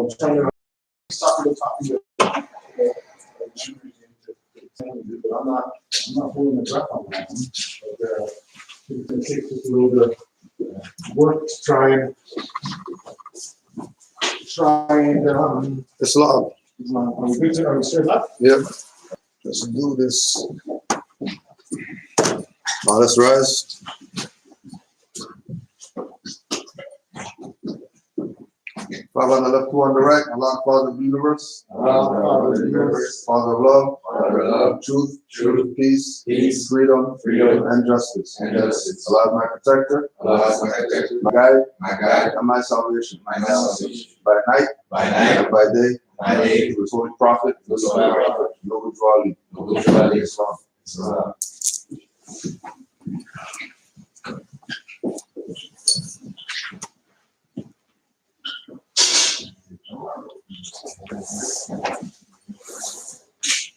I'm trying to stop the copy. But I'm not holding the breath on that one. But it's going to take just a little bit of work to try and it's long. Are we good to, are we straight up? Yep. Let's do this. Now let's rise. Father on the left, two on the right. Allah, Father of the universe. Allah, Father of the universe. Father of love. Father of love. Truth. Truth. Peace. Peace. Freedom. Freedom. Justice. And justice. Allah is my protector. Allah is my protector. My guide. My guide. And my salvation. My salvation. By night. By night. And by day. By day. With Holy Prophet. With Holy Prophet. Noble Jawali. Noble Jawali. Islam. Islam.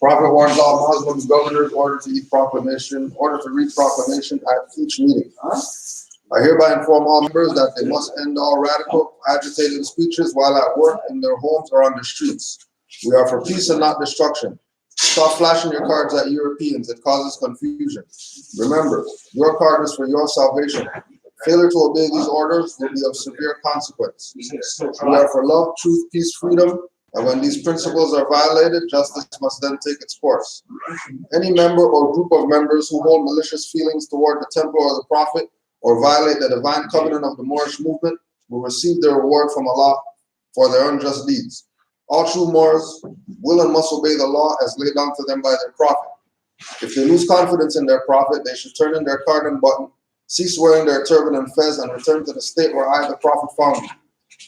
Prophet warns all Muslim governors order to read proclamation at each meeting. I hereby inform all members that they must end all radical, agitated speeches while at work, in their homes, or on the streets. We are for peace and not destruction. Stop flashing your cards at Europeans. It causes confusion. Remember, your card is for your salvation. Failure to obey these orders will be of severe consequence. We are for love, truth, peace, freedom, and when these principles are violated, justice must then take its course. Any member or group of members who hold malicious feelings toward the temple or the prophet, or violate the divine covenant of the Moorish movement, will receive their reward from Allah for their unjust deeds. All true Moors will and must obey the law as laid down to them by their prophet. If they lose confidence in their prophet, they should turn in their card and button, cease wearing their turban and fez, and return to the state where I, the prophet, found them.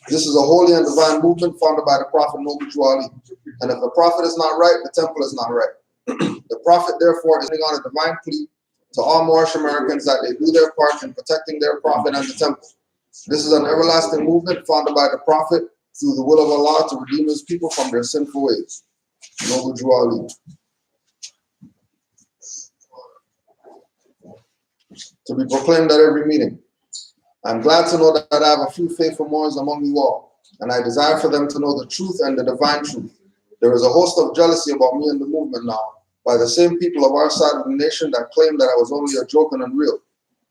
This is a holy and divine movement founded by the Prophet Noble Jawali. And if the prophet is not right, the temple is not right. The prophet, therefore, is on a divine plea to all Moorish Americans that they do their part in protecting their prophet and the temple. This is an everlasting movement founded by the prophet through the will of Allah to redeem his people from their sinful ways. Noble Jawali. To be proclaimed at every meeting. I'm glad to know that I have a few faithful Moors among you all, and I desire for them to know the truth and the divine truth. There is a host of jealousy about me and the movement now, by the same people of our side of the nation that claim that I was only a joke and unreal.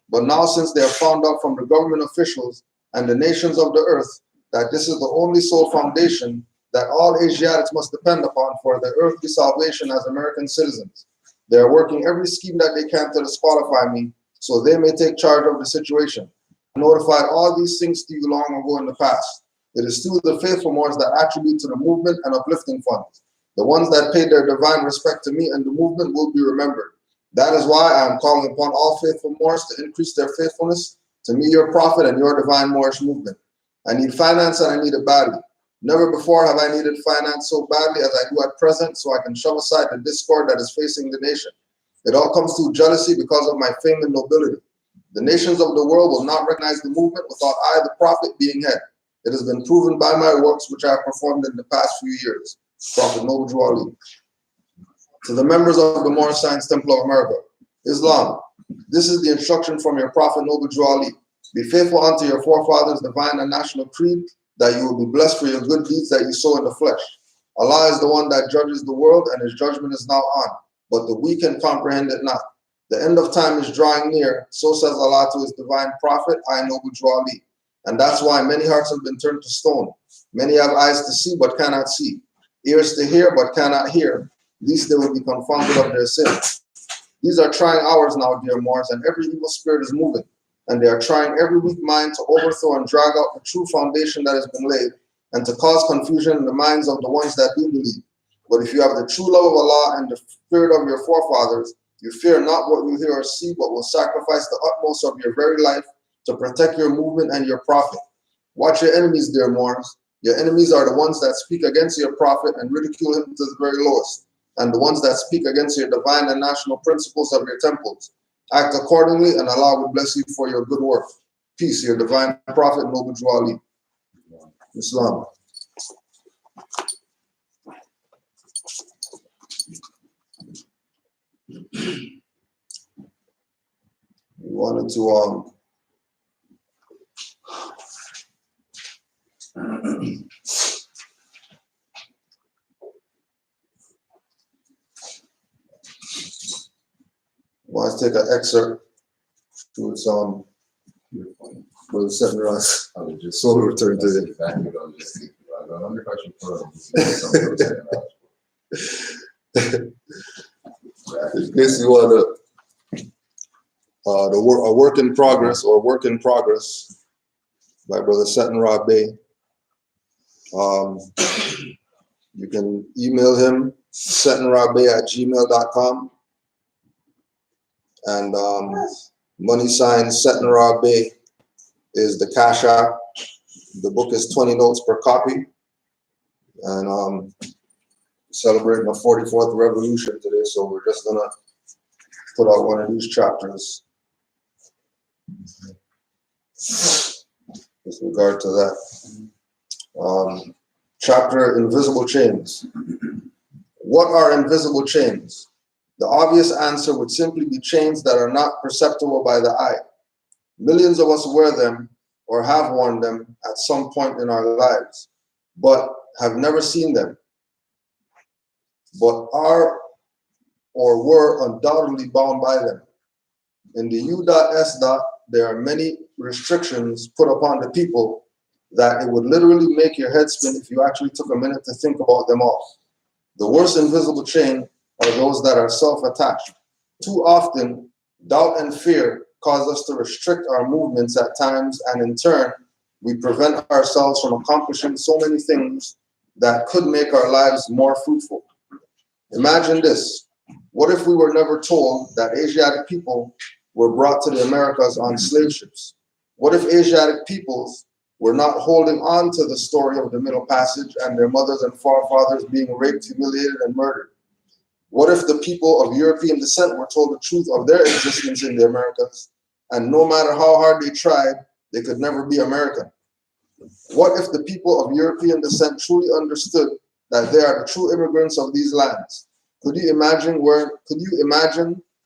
But now, since they have found out from the government officials and the nations of the earth that this is the only sole foundation that all Asiatics must depend upon for their earthly salvation as American citizens, they are working every scheme that they can to disqualify me so they may take charge of the situation. I notified all these things to you long ago in the past. It is through the faithful Moors that attribute to the movement and uplifting funds. The ones that paid their divine respect to me and the movement will be remembered. That is why I am calling upon all faithful Moors to increase their faithfulness to me, your prophet, and your divine Moorish movement. I need finance and I need it badly. Never before have I needed finance so badly as I do at present, so I can shove aside the discord that is facing the nation. It all comes through jealousy because of my fame and nobility. The nations of the world will not recognize the movement without I, the prophet, being head. It has been proven by my works which I have performed in the past few years. Prophet Noble Jawali. To the members of the Moorish Science Temple of America, Islam, this is the instruction from your Prophet Noble Jawali. Be faithful unto your forefathers' divine and national creed, that you will be blessed for your good deeds that you sow in the flesh. Allah is the one that judges the world, and his judgment is now on, but the weak can comprehend it not. The end of time is drawing near, so says Allah to his divine prophet, I Noble Jawali. And that's why many hearts have been turned to stone. Many have eyes to see but cannot see, ears to hear but cannot hear, lest they will be confounded of their sins. These are trying hours now, dear Moors, and every evil spirit is moving, and they are trying every weak mind to overthrow and drag out the true foundation that has been laid, and to cause confusion in the minds of the ones that do believe. But if you have the true love of Allah and the spirit of your forefathers, you fear not what you hear or see, but will sacrifice the utmost of your very life to protect your movement and your prophet. Watch your enemies, dear Moors. Your enemies are the ones that speak against your prophet and ridicule him to the very lowest, and the ones that speak against your divine and national principles of your temples. Act accordingly, and Allah will bless you for your good work. Peace, your divine prophet, Noble Jawali. Islam. We wanted to want to take an excerpt to some Brother Seton Ross. I would just Soul return to it. Back it on this. I wonder if I should put on In case you want a work in progress or work in progress by Brother Seton Ra Bay. You can email him setonrabay@gmail.com and money sign Seton Ra Bay is the Cash App. The book is 20 notes per copy, and celebrating the 44th revolution today, so we're just gonna put out one of these chapters with regard to that. Chapter Invisible Chains. What are invisible chains? The obvious answer would simply be chains that are not perceptible by the eye. Millions of us wear them or have worn them at some point in our lives, but have never seen them, but are or were undoubtedly bound by them. In the U.S. there are many restrictions put upon the people that it would literally make your head spin if you actually took a minute to think about them all. The worst invisible chain are those that are self-attached. Too often, doubt and fear cause us to restrict our movements at times, and in turn, we prevent ourselves from accomplishing so many things that could make our lives more fruitful. Imagine this. What if we were never told that Asiatic people were brought to the Americas on slave ships? What if Asiatic peoples were not holding on to the story of the Middle Passage and their mothers and forefathers being raped, humiliated, and murdered? What if the people of European descent were told the truth of their existence in the Americas, and no matter how hard they tried, they could never be American? What if the people of European descent truly understood that they are the true immigrants of these lands? Could you imagine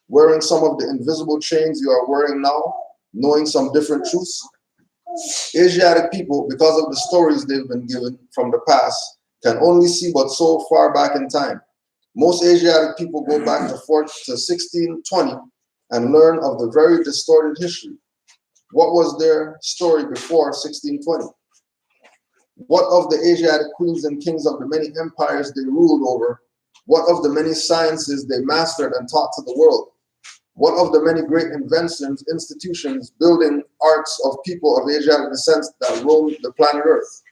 wearing some of the invisible chains you are wearing now, knowing some different truths? Asiatic people, because of the stories they've been given from the past, can only see but so far back in time. Most Asiatic people go back to 1620 and learn of the very distorted history. What was their story before 1620? What of the Asiatic queens and kings of the many empires they ruled over? What of the many sciences they mastered and taught to the world? What of the many great inventions, institutions, building arts of people of Asiatic descent that roamed the planet Earth?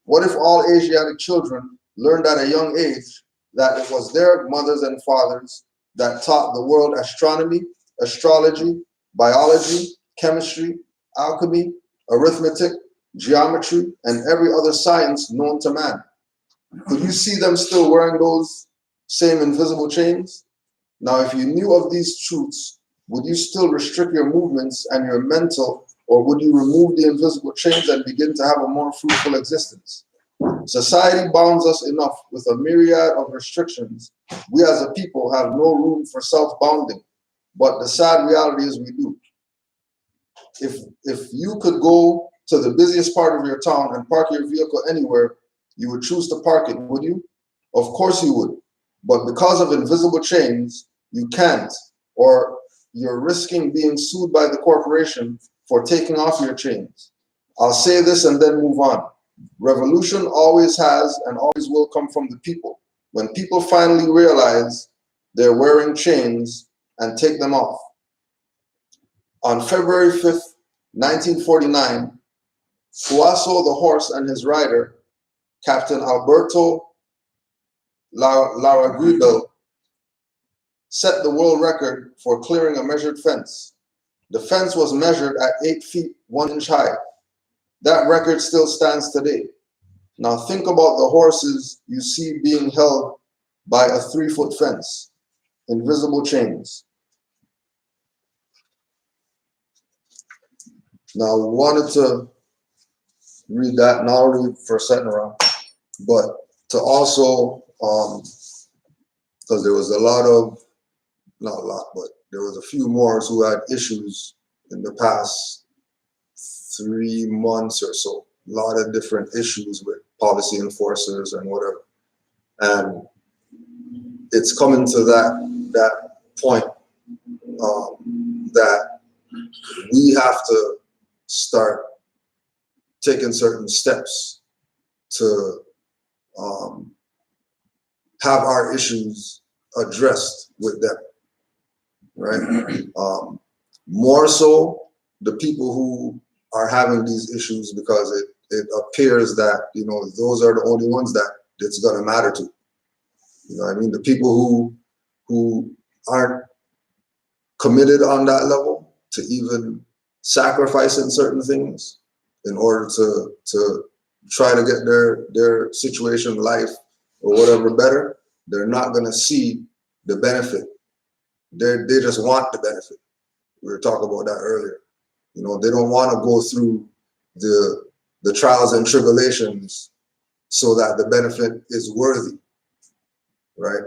What if all Asiatic children learned at a young age that it was their mothers and fathers that taught the world astronomy, astrology, biology, chemistry, alchemy, arithmetic, geometry, and every other science known to man? Could you see them still wearing those same invisible chains? Now, if you knew of these truths, would you still restrict your movements and your mental, or would you remove the invisible chains and begin to have a more fruitful existence? Society bounds us enough with a myriad of restrictions. We as a people have no room for self-bounding, but the sad reality is we do. If you could go to the busiest part of your town and park your vehicle anywhere, you would choose to park it, would you? Of course you would. But because of invisible chains, you can't, or you're risking being sued by the corporation for taking off your chains. I'll say this and then move on. Revolution always has and always will come from the people. When people finally realize they're wearing chains and take them off. On February 5th, 1949, Fuaso the horse and his rider, Captain Alberto Laraguibel, set the world record for clearing a measured fence. The fence was measured at 8 feet 1 inch high. That record still stands today. Now think about the horses you see being held by a 3-foot fence, invisible chains. Now we wanted to read that not only for Seton Ra, but to also, because there was not a lot, but there was a few Moors who had issues in the past 3 months or so. A lot of different issues with policy enforcers and whatever. And it's coming to that point that we have to start taking certain steps to have our issues addressed with them, right? More so the people who are having these issues because it appears that, those are the only ones that it's going to matter to. You know what I mean? The people who aren't committed on that level to even sacrificing certain things in order to try to get their situation, life, or whatever better, they're not going to see the benefit. They just want the benefit. We were talking about that earlier. They don't want to go through the trials and tribulations so that the benefit is worthy, right?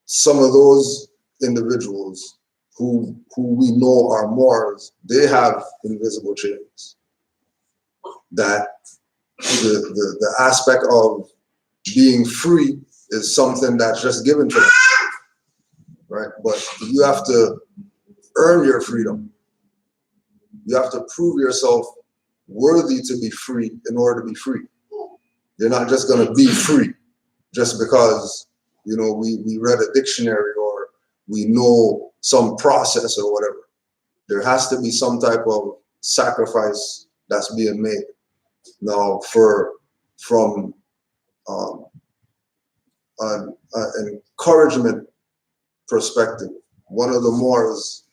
Some of those individuals who we know are Moors, they have invisible chains. That the aspect of being free is something that's just given to them, right? But you have to earn your freedom. You have to prove yourself worthy to be free in order to be free. You're not just going to be free just because, we read a dictionary or we know some process or whatever. There has to be some type of sacrifice that's being made. Now, from an encouragement perspective, one of the Moors,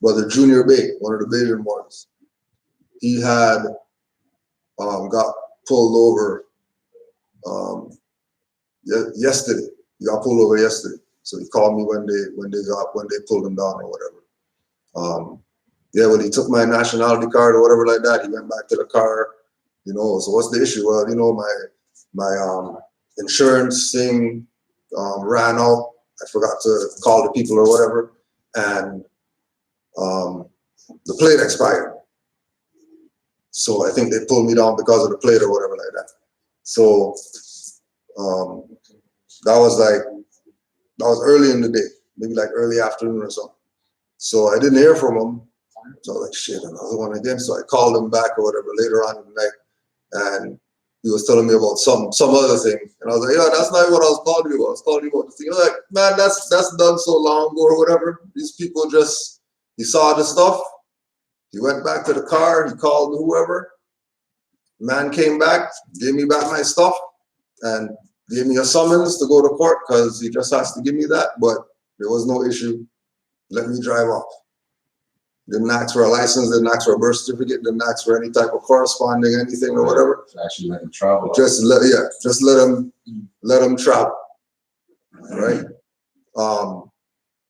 Brother Junior Bay, one of the Bajan Moors, he had got pulled over yesterday. He got pulled over yesterday. So he called me when they pulled him down or whatever. When he took my nationality card or whatever like that, he went back to the car. So what's the issue? Well, my insurance thing ran out. I forgot to call the people or whatever, and the plate expired. So I think they pulled me down because of the plate or whatever like that. So that was early in the day, maybe like early afternoon or something. So I didn't hear from him. So I was like, shit, another one again. So I called him back or whatever later on in the night, and he was telling me about some other thing. And I was like, yeah, that's not what I was calling you about. I was calling you about the thing. I was like, man, that's done so long ago or whatever. These people he saw the stuff. He went back to the car. He called whoever. Man came back, gave me back my stuff, and gave me a summons to go to court because he just has to give me that. But there was no issue. Let me drive off. Didn't ask for a license, didn't ask for a birth certificate, didn't ask for any type of corresponding anything or whatever. Actually let him travel. Just let him travel. Right?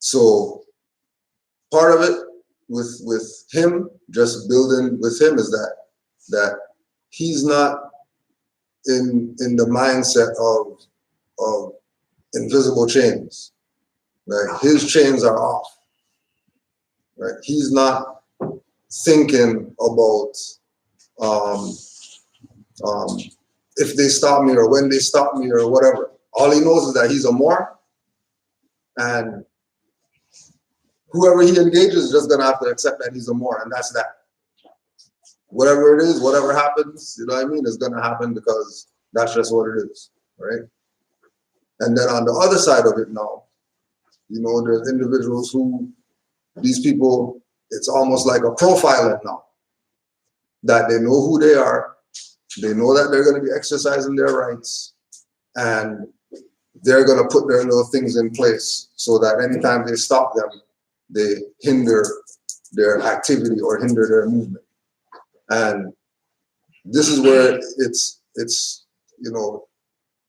So part of it with him, just building with him, is that he's not in the mindset of invisible chains. Right? His chains are off. Right? He's not thinking about if they stop me or when they stop me or whatever. All he knows is that he's a Moor, and whoever he engages is just gonna have to accept that he's a Moor, and that's that. Whatever it is, whatever happens, you know what I mean, is gonna happen because that's just what it is, right? And then on the other side of it now, there's individuals who, these people, it's almost like a profiling now, that they know who they are, they know that they're going to be exercising their rights, and they're going to put their little things in place so that anytime they stop them, they hinder their activity or hinder their movement. And this is where it's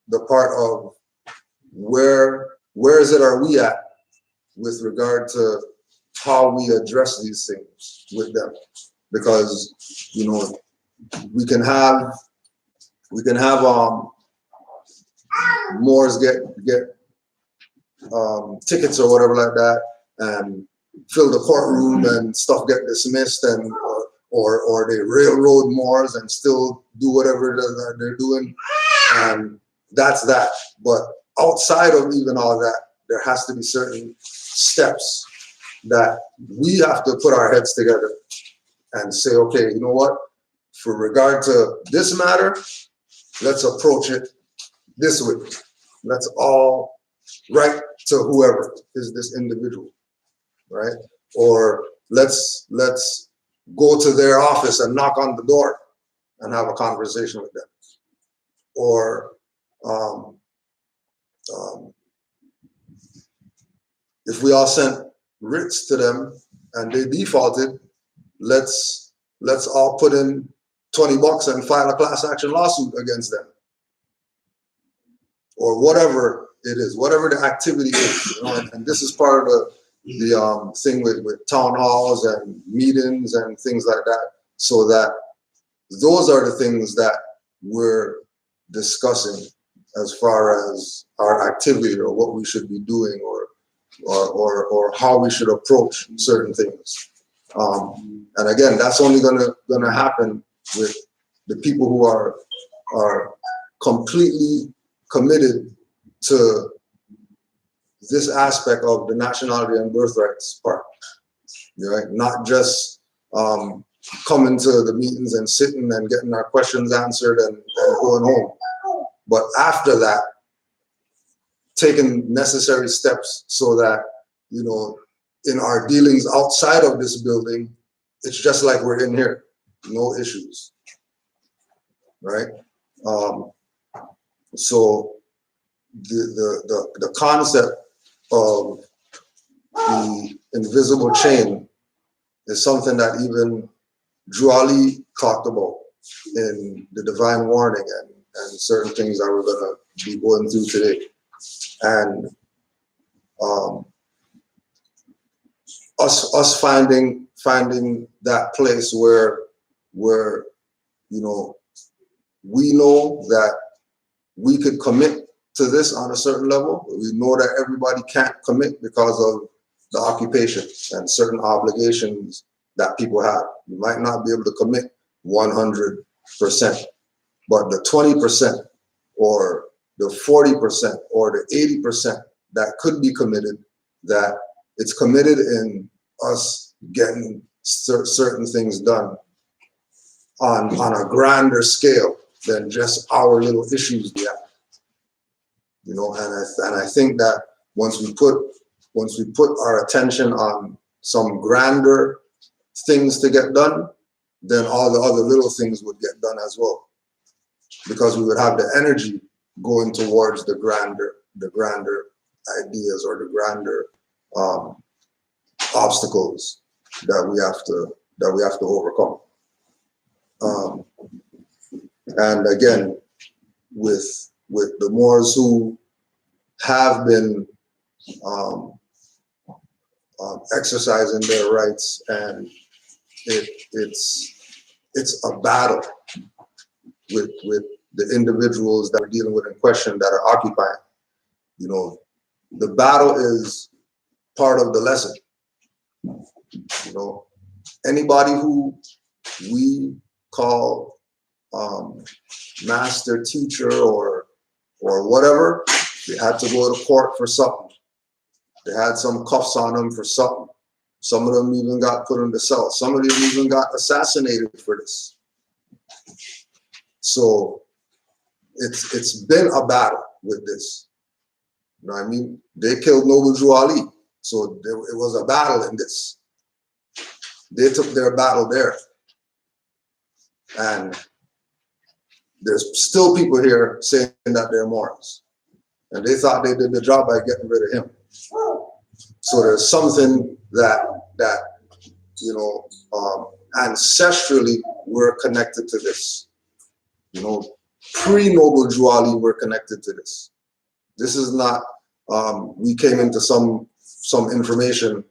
the part of where are we at with regard to how we address these things with them, because we can have Moors get tickets or whatever like that and fill the courtroom and stuff get dismissed, and or they railroad Moors and still do whatever they're doing, and that's that. But outside of even all that, there has to be certain steps that we have to put our heads together and say, okay, you know what? For regard to this matter, let's approach it this way. Let's all write to whoever is this individual, right? Or let's go to their office and knock on the door and have a conversation with them. Or if we all sent writs to them and they defaulted, let's all put in $20 and file a class action lawsuit against them, or whatever it is, whatever the activity is. You know, and this is part of the thing with town halls and meetings and things like that, so that those are the things that we're discussing as far as our activity or what we should be doing or how we should approach certain things. And again, that's only gonna happen with the people who are completely committed to this aspect of the nationality and birthrights part, right? Not just coming to the meetings and sitting and getting our questions answered and going home, but after that, taking necessary steps so that, you know, in our dealings outside of this building, it's just like we're in here, no issues, right? So the concept of the invisible chain is something that even Juali talked about in the Divine Warning and certain things that we're gonna be going through today. And us finding that place where you know, we know that we could commit to this on a certain level. We know that everybody can't commit because of the occupation and certain obligations that people have. You might not be able to commit 100%, but the 20% or the 40% or the 80% that could be committed, that it's committed in us getting certain things done on a grander scale than just our little issues we have. You know, and I think that once we put our attention on some grander things to get done, then all the other little things would get done as well, because we would have the energy going towards the grander ideas or the grander obstacles that we have to overcome. And again, with the Moors who have been exercising their rights, and it's a battle with the individuals that we're dealing with in question that are occupying. You know, the battle is part of the lesson. You know, anybody who we call master, teacher, or whatever, they had to go to court for something. They had some cuffs on them for something. Some of them even got put in the cell. Some of them even got assassinated for this. So it's been a battle with this. You know what I mean? They killed Noble Drew Ali, so it was a battle in this. They took their battle there. And there's still people here saying that they're Moors. And they thought they did the job by getting rid of him. So there's something that you know, ancestrally we're connected to this. You know, pre-Noble Drew Ali, we're connected to this. This is not, we came into some information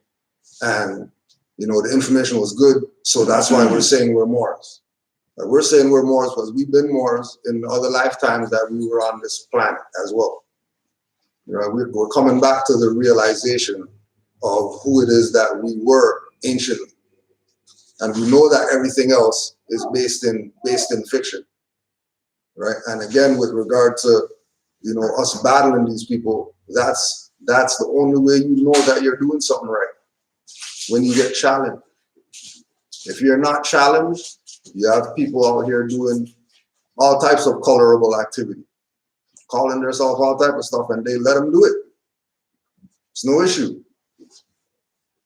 and, you know, the information was good, so that's why we're saying we're Moors. We're saying we're Moors because we've been Moors in other lifetimes that we were on this planet as well. You know, we're coming back to the realization of who it is that we were anciently. And we know that everything else is based in fiction, right? And again, with regard to, you know, us battling these people, that's That's the only way you know that you're doing something right, when you get challenged. If you're not challenged, you have people out here doing all types of colorable activity, calling themselves all type of stuff, and they let them do it. It's no issue. As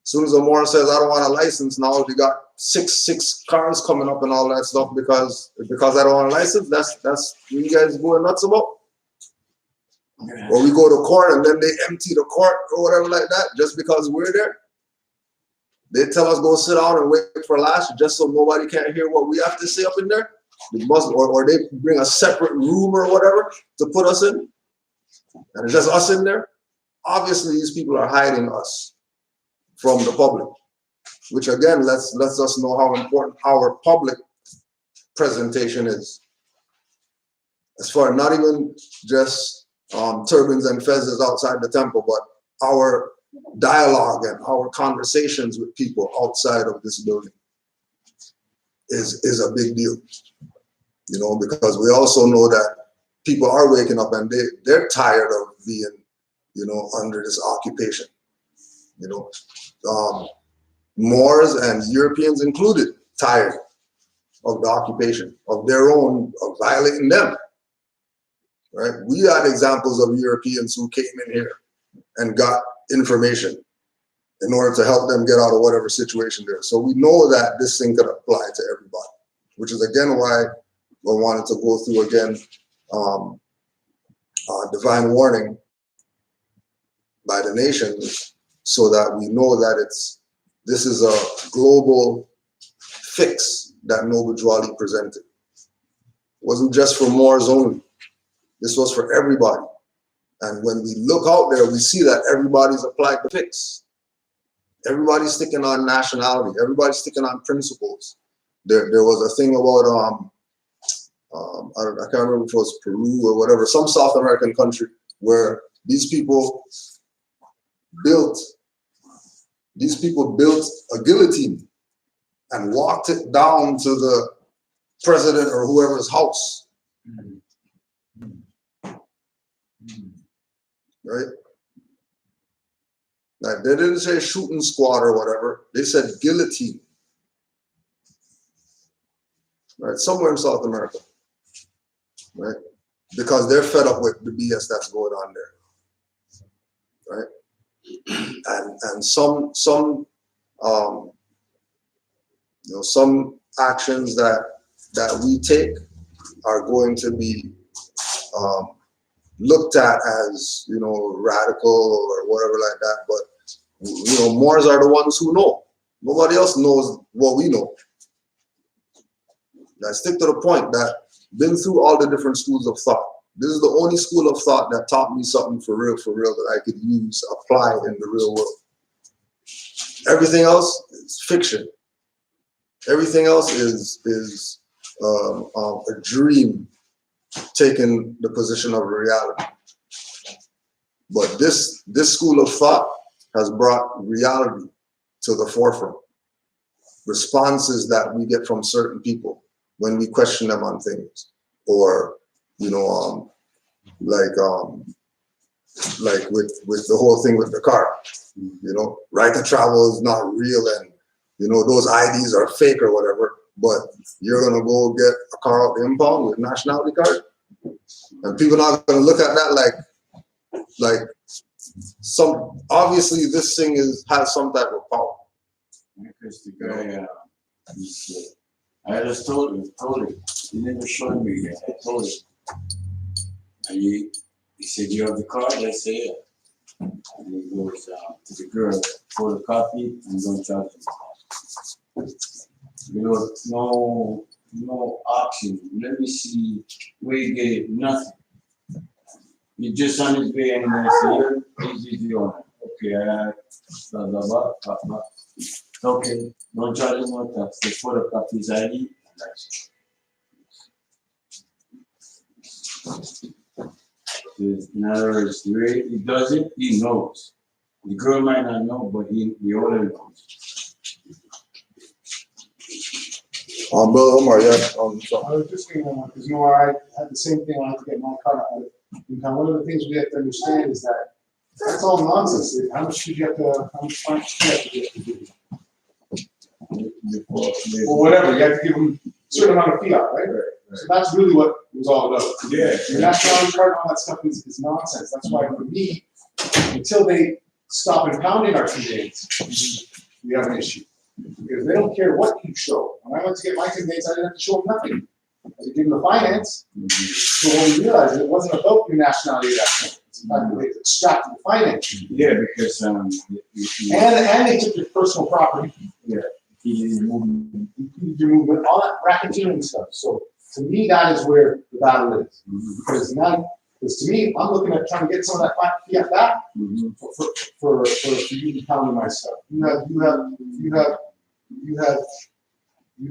soon as a Moor says, I don't want a license, now they got six cars coming up and all that stuff because I don't want a license. That's what you guys going nuts about. Yeah. Or we go to court and then they empty the court or whatever like that just because we're there. They tell us go sit down and wait for last just so nobody can't hear what we have to say up in there. Or they bring a separate room or whatever to put us in, and it's just us in there. Obviously, these people are hiding us from the public, which again lets us know how important our public presentation is. As far as not even just turbans and fezzes outside the temple, but our dialogue and our conversations with people outside of this building is a big deal. You know, because we also know that people are waking up and they're tired of being, you know, under this occupation. You know, Moors and Europeans included, tired of the occupation, of their own, of violating them. Right? We had examples of Europeans who came in here and got information in order to help them get out of whatever situation they're in. So we know that this thing could apply to everybody, which is again why I wanted to go through again divine warning by the nations, so that we know that this is a global fix that Noble Jwali presented. It wasn't just for Moors only. This was for everybody. And when we look out there, we see that everybody's applied the fix. Everybody's sticking on nationality. Everybody's sticking on principles. There was a thing about I can't remember if it was Peru or whatever, some South American country where these people built a guillotine and walked it down to the president or whoever's house. Right? Like they didn't say shooting squad or whatever. They said guillotine. Right? Somewhere in South America. Right? Because they're fed up with the BS that's going on there. Right? And some you know, some actions that we take are going to be looked at as, you know, radical or whatever like that. But you know, Moors are the ones who know. Nobody else knows what we know. I stick to the point that been through all the different schools of thought. This is the only school of thought that taught me something for real that I could use, apply in the real world. Everything else is fiction. Everything else is a dream taking the position of reality. But this school of thought has brought reality to the forefront. Responses that we get from certain people when we question them on things, or you know, like with the whole thing with the car, you know, right to travel is not real, and you know those IDs are fake or whatever. But you're gonna go get a car out the impound with nationality card, and people are not gonna look at that like some. Obviously, this thing has some type of power. Because the guy, I just told him. He never showed me yet. I told him. And he said, "You have the card?" I said, "Yeah." And he goes to the girl, photocopy, and don't charge him. There was no option. Let me see where you get it. Nothing. He just on his way, and I said, "He's the owner." Okay, blah blah blah. Okay, don't charge him no tax. The photocopy his ID, and that's it. In other words, the way he does it, he knows. The girl might not know, but the owner knows. Brother Omar, yeah. I was just thinking, because you know, I had the same thing when I had to get my car out. One of the things we have to understand is that That's all nonsense. How much should you have to, how much time should you have to give to do? Or whatever, you have to give them a certain amount of fiat, right? So that's really what it was all about. Yeah. The nationality card and all that stuff is nonsense. That's why for me, until they stop impounding our conveyance, we have an issue. Because they don't care what you show. When I went to get my conveyance, I didn't have to show them nothing. I had to give them the finance. So when we realized it wasn't about your nationality at that point. It's the fact that they extracted the finance. Yeah, because And they took your personal property. yeah, Your movement, all that racketeering stuff. So to me, that is where the battle is. Because now, because to me, I'm looking at trying to get some of that fiat back for you impounding my stuff. You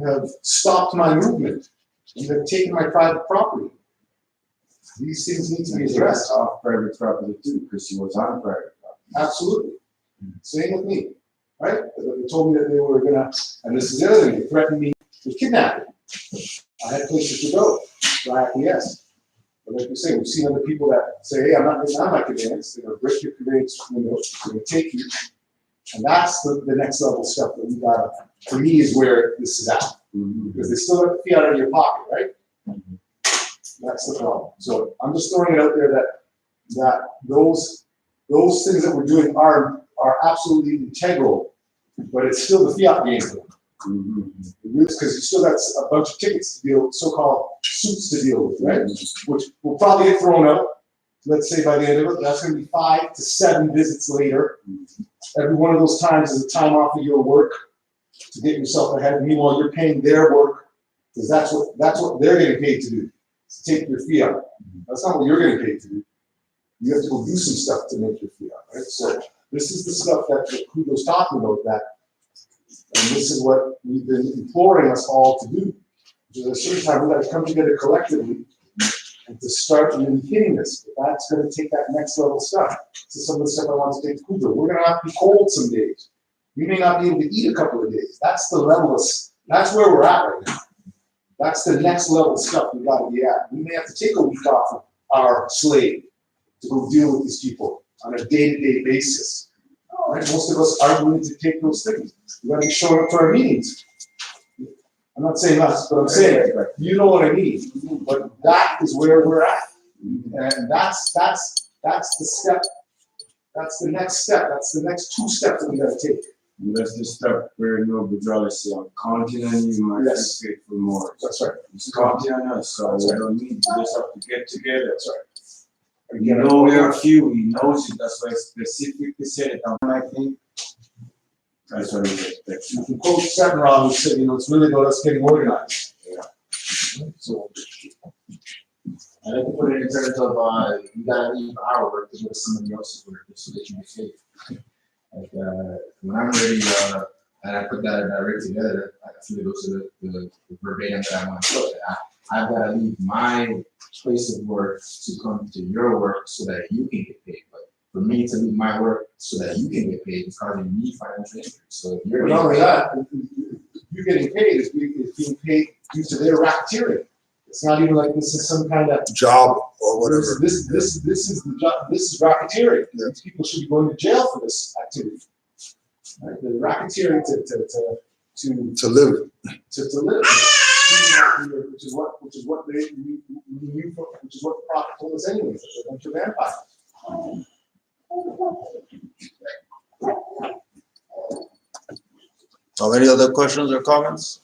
have stopped my movement. You have taken my private property. These things need to be addressed. Off private property too, because he was on private property. Absolutely. Same with me, right? They told me that they were gonna, and this is the other thing, they threatened me with kidnapping. I had places to go, so I acquiesced. But like you say, we've seen other people that say, hey, I'm not getting on my conveyance, they're gonna break your conveyance window, they're gonna take you. And that's the next level stuff that we gotta, for me, is where this is at. Because they still have the fiat out of your pocket, right? That's the problem. So I'm just throwing it out there that those things that we're doing are absolutely integral, but it's still the fiat game for them. Because you still got a bunch of tickets to deal, so-called suits to deal with, right? Which will probably get thrown out. Let's say by the end of it, that's going to be 5 to 7 visits later. Every one of those times is a time off of your work to get yourself ahead. Meanwhile, you're paying their work because that's what they're getting paid to do. To take your fiat. That's not what you're getting paid to do. You have to go do some stuff to make your fiat, right? So this is the stuff that Kudo's talking about, and this is what we've been imploring us all to do. Which is at a certain time, we've got to come together collectively and to start really hitting this. But that's going to take that next level stuff. This is some of the stuff I want to take to Kudo. We're going to have to be cold some days. We may not be able to eat a couple of days. That's the level of, that's where we're at right now. That's the next level stuff we got to be at. We may have to take a week off of our slave to go deal with these people on a day-to-day basis. Right? Most of us aren't willing to take those things. We got to be showing up to our meetings. I'm not saying us, but I'm saying you know what I mean. But that is where we're at, and that's the step. That's the next step. That's the next 2 steps that we got to take. That's the step where no withdrawals on counting on you might pay for more. That's right. It's counting on us, so we don't need to just have to get together. That's right. You know we are few, he knows it, that's why I specifically said it, and I think that's what it is. You can quote Settenroth, who said, it's really about us getting organized. Yeah. So, I like to put it in terms of you gotta leave our work to go to somebody else's work so that you can save. Like when I'm ready, and I put that right together, I feel those are the verbatim that I want to put. I've got to leave my place of work to come to your work so that you can get paid. But for me to leave my work so that you can get paid is causing me financial injury. So if you're not only that, you're getting paid is being paid due to their racketeering. It's not even like this is some kind of job or whatever. This is the job. This is racketeering. Yeah. These people should be going to jail for this activity. Right? The racketeering to live. Which is what the prophet told us anyways. It's a bunch of vampires. Any other questions or comments?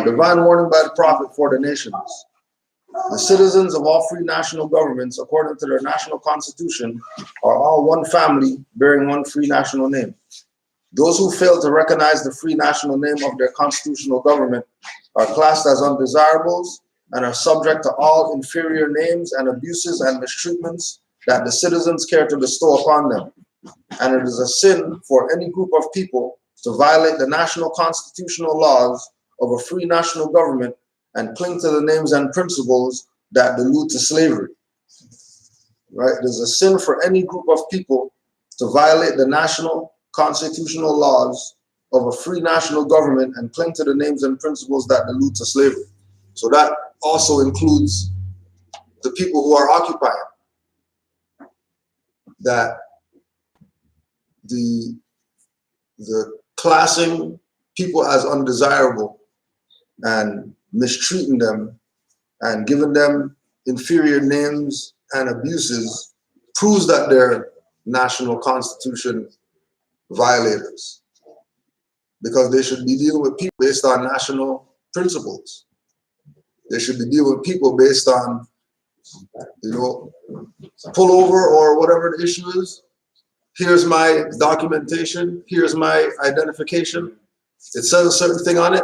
Divine warning by the prophet for the nations. The citizens of all free national governments, according to their national constitution, are all one family bearing one free national name. Those who fail to recognize the free national name of their constitutional government are classed as undesirables and are subject to all inferior names and abuses and mistreatments that the citizens care to bestow upon them. And it is a sin for any group of people to violate the national constitutional laws of a free national government and cling to the names and principles that allude to slavery. Right? There's a sin for any group of people to violate the national constitutional laws of a free national government and cling to the names and principles that allude to slavery. So that also includes the people who are occupying, that the classing people as undesirable and mistreating them and giving them inferior names and abuses proves that they're national constitution violators, because they should be dealing with people based on national principles. They should be dealing with people based on, pull over or whatever the issue is. Here's my documentation. Here's my identification. It says a certain thing on it.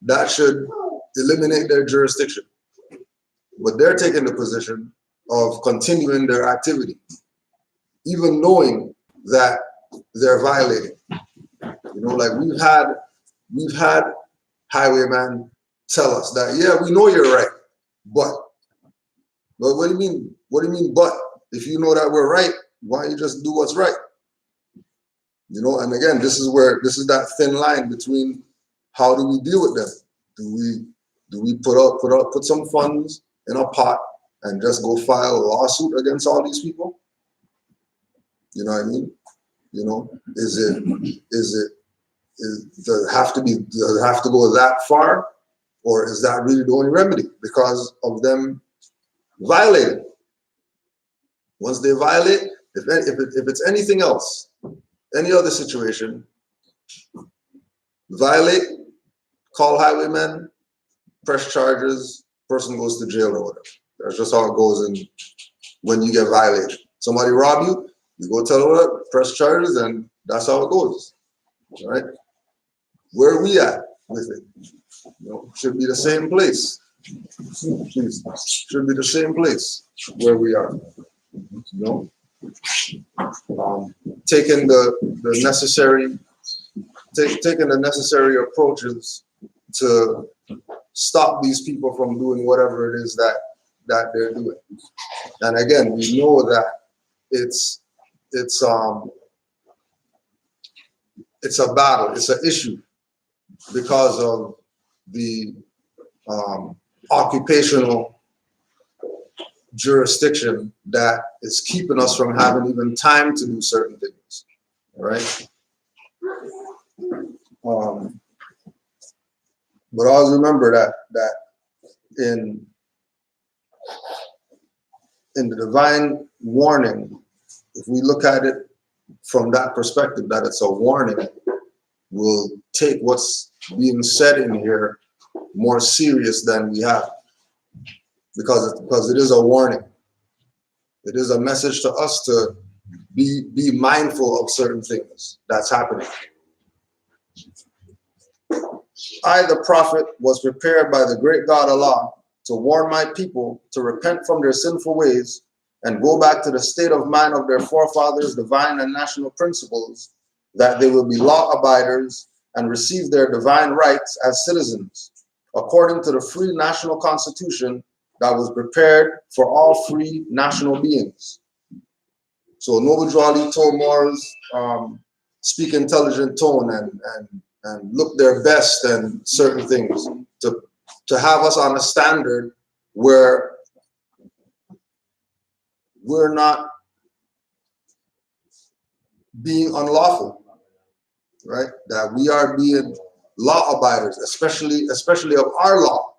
That should eliminate their jurisdiction. But they're taking the position of continuing their activity, even knowing that they're violating. Like we've had highwaymen tell us that, yeah, we know you're right, but what do you mean? What do you mean, but? If you know that we're right, why don't you just do what's right? And again, this is that thin line between how do we deal with them? Do we put some funds in a pot and just go file a lawsuit against all these people? You know what I mean? Does it have to go that far, or is that really the only remedy because of them violating? Once they violate, if it's anything else, any other situation, violate, call highwaymen, press charges, person goes to jail or whatever. That's just how it goes when you get violated. Somebody rob you, you go tell them, press charges, and that's how it goes. All right? Where are we at with it? Should be the same place. Should be the same place where we are. Taking the necessary approaches to stop these people from doing whatever it is that they're doing. And again, we know that it's a battle, it's an issue because of the occupational jurisdiction that is keeping us from having even time to do certain things, right? But always remember that in the divine warning, if we look at it from that perspective, that it's a warning, we'll take what's being said in here more serious than we have, because it is a warning. It is a message to us to be mindful of certain things that's happening. I, the prophet, was prepared by the great God Allah to warn my people to repent from their sinful ways and go back to the state of mind of their forefathers' divine and national principles, that they will be law abiders and receive their divine rights as citizens, according to the free national constitution that was prepared for all free national beings. So Noble Jawali told Moors, speak intelligent tone and look their best and certain things to have us on a standard where we're not being unlawful, right? That we are being law abiders, especially of our law.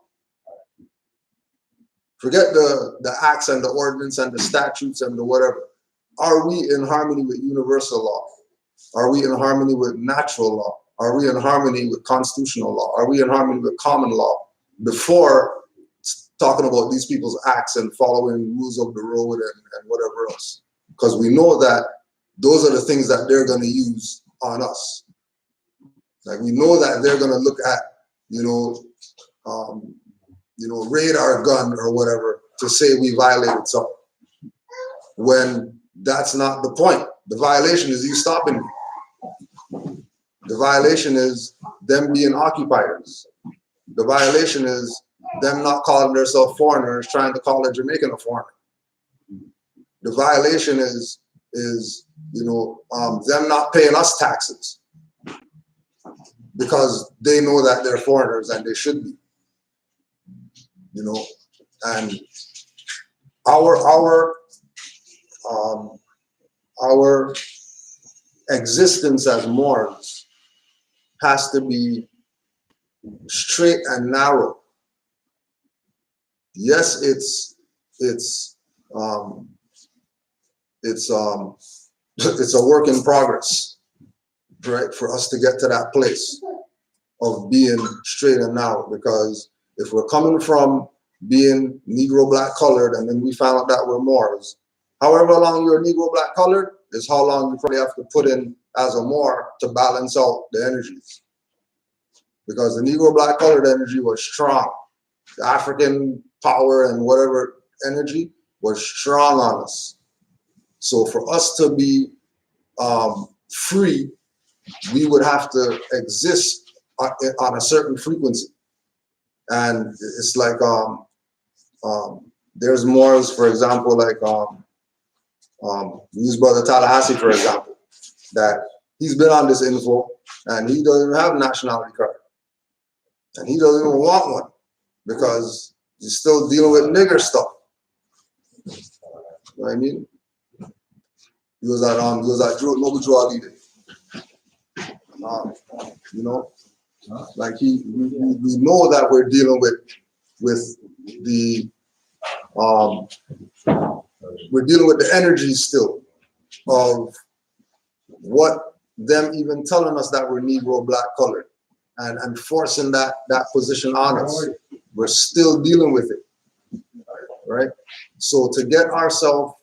Forget the acts and the ordinance and the statutes and the whatever. Are we in harmony with universal law? Are we in harmony with natural law? Are we in harmony with constitutional law? Are we in harmony with common law? Before talking about these people's acts and following rules of the road and whatever else. Because we know that those are the things that they're going to use on us. Like we know that they're going to look at, radar gun or whatever to say we violated something. When that's not the point. The violation is you stopping me. The violation is them being occupiers. The violation is them not calling themselves foreigners, trying to call a Jamaican a foreigner. The violation is them not paying us taxes because they know that they're foreigners and they should be. And our existence as Moors has to be straight and narrow. Yes, it's a work in progress, right? For us to get to that place of being straight and narrow, because if we're coming from being Negro black colored and then we found out that we're Moors, however long you're Negro black colored is how long you probably have to put in as a Moor to balance out the energies. Because the Negro black colored energy was strong. The African power and whatever energy was strong on us. So for us to be free, we would have to exist on a certain frequency. And it's like there's Moors, for example, like use Brother Tallahassee, for example, that he's been on this info and he doesn't even have a nationality card. And he doesn't even want one because he's still dealing with nigger stuff. You know what I mean? He was at Noble Drew Ali Day. You know, like we know that we're dealing with the we're dealing with the energy still of what them even telling us that we're Negro black colored and forcing that position on us. We're still dealing with it, right? So to get ourselves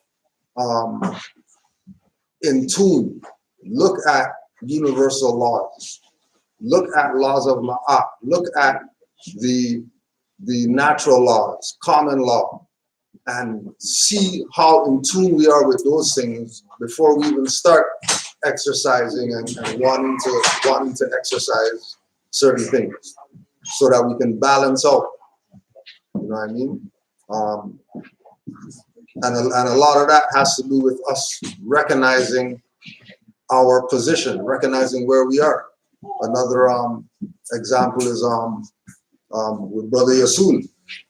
in tune, look at universal laws, look at laws of Ma'at, look at the natural laws, common law, and see how in tune we are with those things before we even start exercising and wanting to exercise certain things so that we can balance out. You know what I mean? And a lot of that has to do with us recognizing our position, recognizing where we are. Another example is with Brother Yasun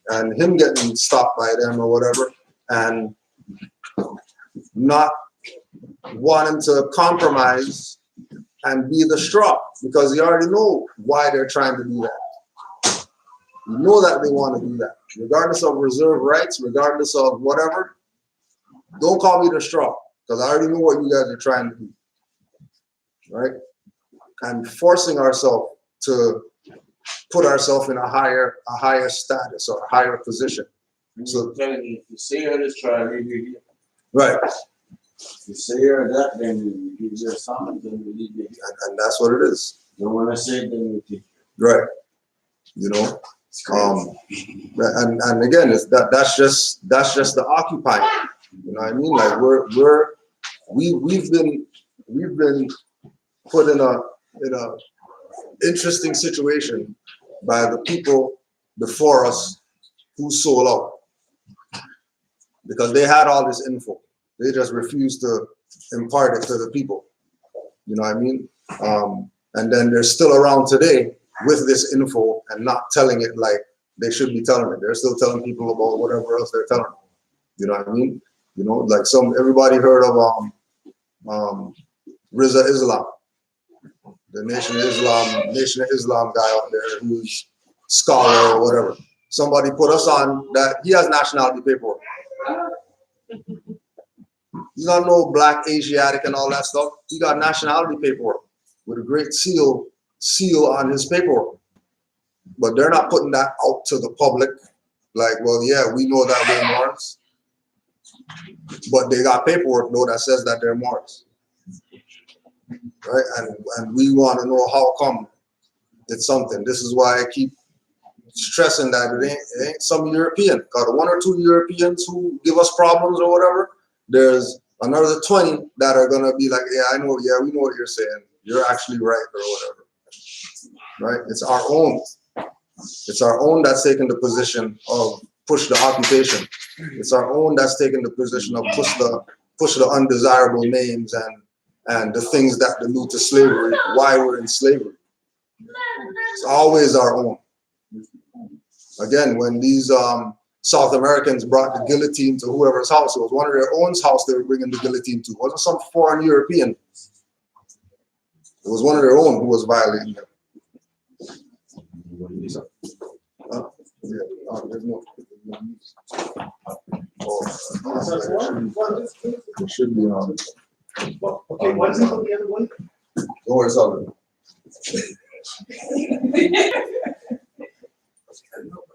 and him getting stopped by them or whatever, and not wanting to compromise and be the straw because you already know why they're trying to do that. You know that they want to do that, regardless of reserve rights, regardless of whatever. Don't call me the straw because I already know what you guys are trying to do, right? And forcing ourselves to put ourselves in a higher status or a higher position. So telling you, if you say you're this tribe, you right. If you say you're that, then you give your son, then you leave you. And that's what it is. You don't want to say it, then you take it. Right. You know? And again, that's just the occupying. You know what I mean? Like we've been put in a interesting situation by the people before us who sold out because they had all this info. They just refused to impart it to the people. You know what I mean? And then they're still around today with this info and not telling it like they should be telling it. They're still telling people about whatever else they're telling them. You know what I mean? You know, like everybody heard of Riza Islam, the Nation of Islam guy out there who's scholar or whatever. Somebody put us on that he has nationality paperwork. He's not no black, Asiatic and all that stuff. He got nationality paperwork with a great seal on his paperwork. But they're not putting that out to the public. Like, well, yeah, we know that we're Moors. But they got paperwork though that says that they're Moors. Right? And we want to know how come it's something. This is why I keep stressing that it ain't some European. Got one or two Europeans who give us problems or whatever. There's another 20 that are gonna be like, yeah, we know what you're saying. You're actually right or whatever. Right? It's our own. It's our own that's taking the position of push the occupation. It's our own that's taking the position of push the undesirable names and the things that allude to slavery, why we're in slavery. It's always our own. Again, when these South Americans brought the guillotine to whoever's house. It was one of their own house they were bringing the guillotine to. It wasn't some foreign European. It was one of their own who was violating them. There's no. It should be on. Okay, what is it on the other one? Don't worry, it's all good.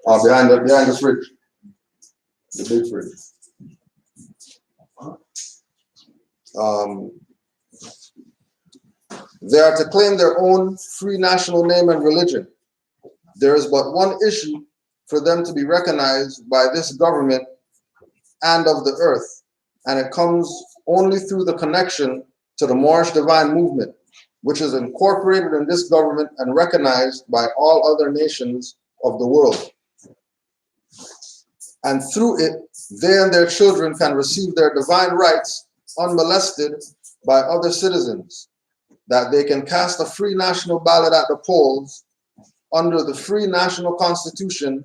Behind the fridge. The big fridge. They are to claim their own free national name and religion. There is but one issue for them to be recognized by this government and of the earth, and it comes only through the connection to the Moorish divine movement, which is incorporated in this government and recognized by all other nations of the world. And through it, they and their children can receive their divine rights unmolested by other citizens, that they can cast a free national ballot at the polls under the free national constitution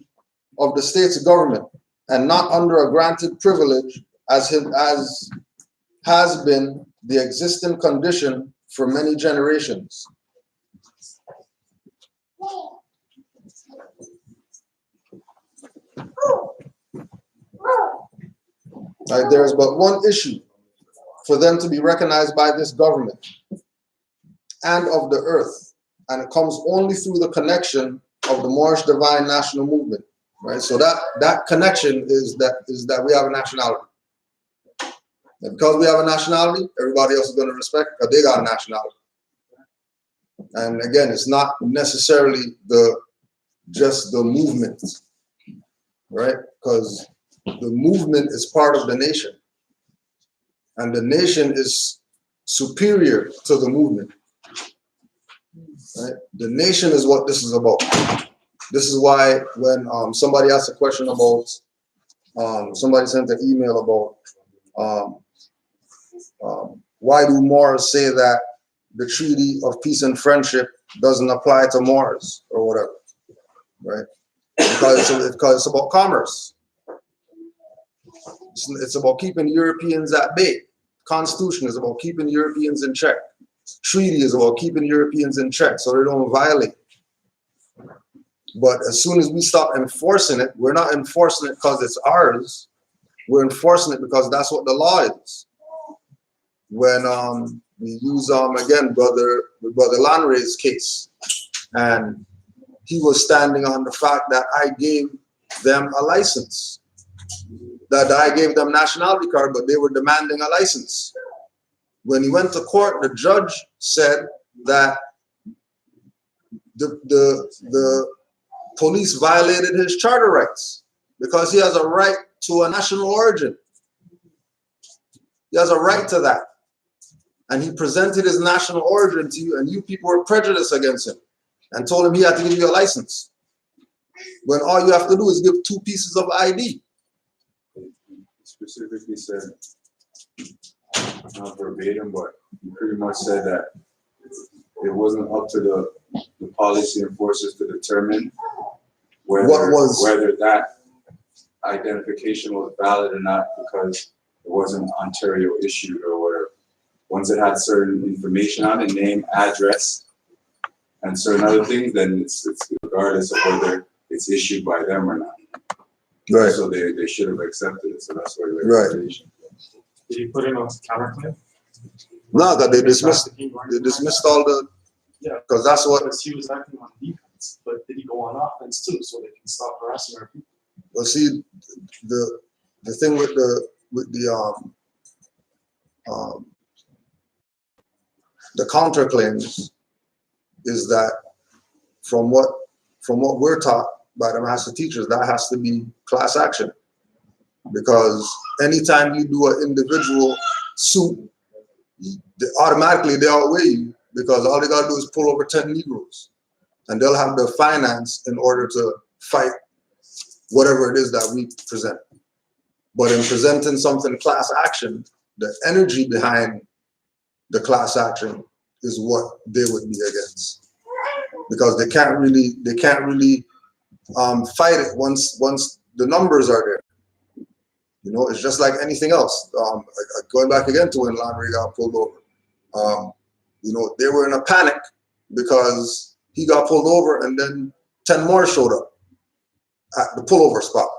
of the state's government, and not under a granted privilege as has been the existing condition for many generations. There is but one issue for them to be recognized by this government and of the earth, and it comes only through the connection of the Moorish divine national movement. Right, so that connection is that we have a nationality. And because we have a nationality, everybody else is going to respect because they got a nationality. And again, it's not necessarily just the movement, right? Because the movement is part of the nation, and the nation is superior to the movement. Right? The nation is what this is about. This is why when somebody asked a question about, somebody sent an email about why do Moors say that the Treaty of Peace and Friendship doesn't apply to Moors or whatever, right? Because it's about commerce. It's about keeping Europeans at bay. Constitution is about keeping Europeans in check. Treaty is about keeping Europeans in check so they don't violate. But as soon as we stop enforcing it, we're not enforcing it because it's ours. We're enforcing it because that's what the law is. When we use again Brother Lanray's case, and he was standing on the fact that I gave them a license, that I gave them nationality card, but they were demanding a license. When he went to court, the judge said that the police violated his charter rights because he has a right to a national origin. He has a right to that. And he presented his national origin to you, and you people were prejudiced against him and told him he had to give you a license. When all you have to do is give 2 pieces of ID. He specifically said, not verbatim, but he pretty much said that it wasn't up to the policy enforcers to determine whether that identification was valid or not, because it wasn't Ontario issued or whatever. Once it had certain information on it, name, address, and certain other things, then it's regardless of whether it's issued by them or not. Right. So they should have accepted it. So that's why the Right. recommendation. Did you put in a counterclaim? No, that they dismissed all the, Yeah. because that's what, Because he was acting on defense, but did he go on offense too, so they can stop harassing our people? well, see, the thing with the counterclaims is that from what we're taught by the master teachers, that has to be class action. Because anytime you do an individual suit, automatically they outweigh you, because all they gotta do is pull over 10 Negroes and they'll have the finance in order to fight whatever it is that we present. But in presenting something class action, the energy behind the class action is what they would be against, because they can't really fight it once the numbers are there. You know, it's just like anything else. Going back again to when Landry got pulled over. You know, they were in a panic because he got pulled over and then 10 more showed up at the pullover spot.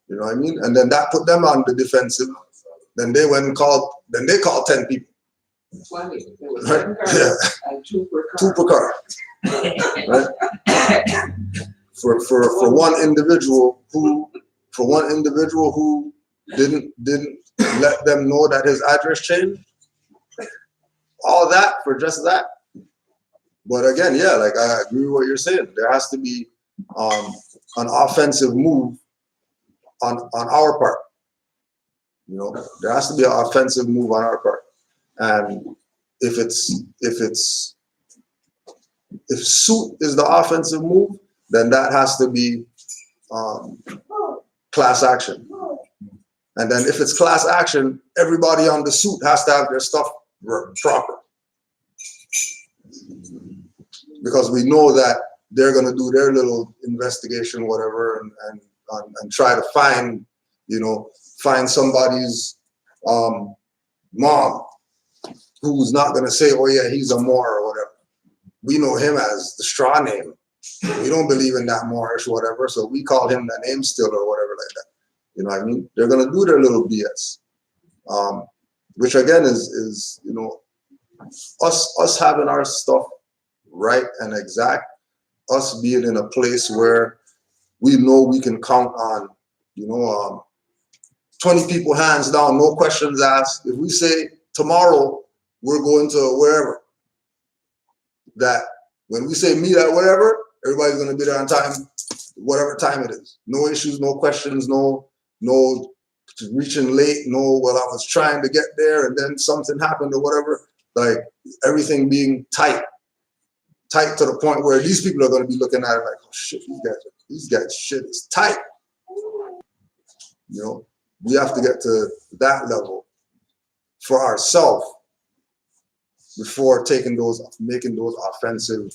You know what I mean? And then that put them on the defensive. Then they went and called 10 people. 20. There was Right? 10 cars and 2 per car. 2 per car. Right? For one individual who didn't let them know that his address changed. All that for just that. But again, yeah, like I agree with what you're saying. There has to be an offensive move on our part. You know, there has to be an offensive move on our part. And if suit is the offensive move, then that has to be class action. And then if it's class action, everybody on the suit has to have their stuff proper. Because we know that they're going to do their little investigation, whatever, and try to find somebody's mom who's not going to say, oh yeah, he's a Moor or whatever. We know him as the straw name. We don't believe in that Moorish or whatever, so we call him the name still or whatever like that. You know what I mean? They're going to do their little BS, which again is you know, us having our stuff right and exact, us being in a place where we know we can count on, 20 people hands down, no questions asked. If we say tomorrow we're going to wherever, that when we say meet at whatever, everybody's going to be there on time, whatever time it is. No issues, no questions, no reaching late, no, well, I was trying to get there and then something happened or whatever. Like everything being tight to the point where these people are going to be looking at it like, oh shit, these guys shit is tight. You know, we have to get to that level for ourselves before making those offensive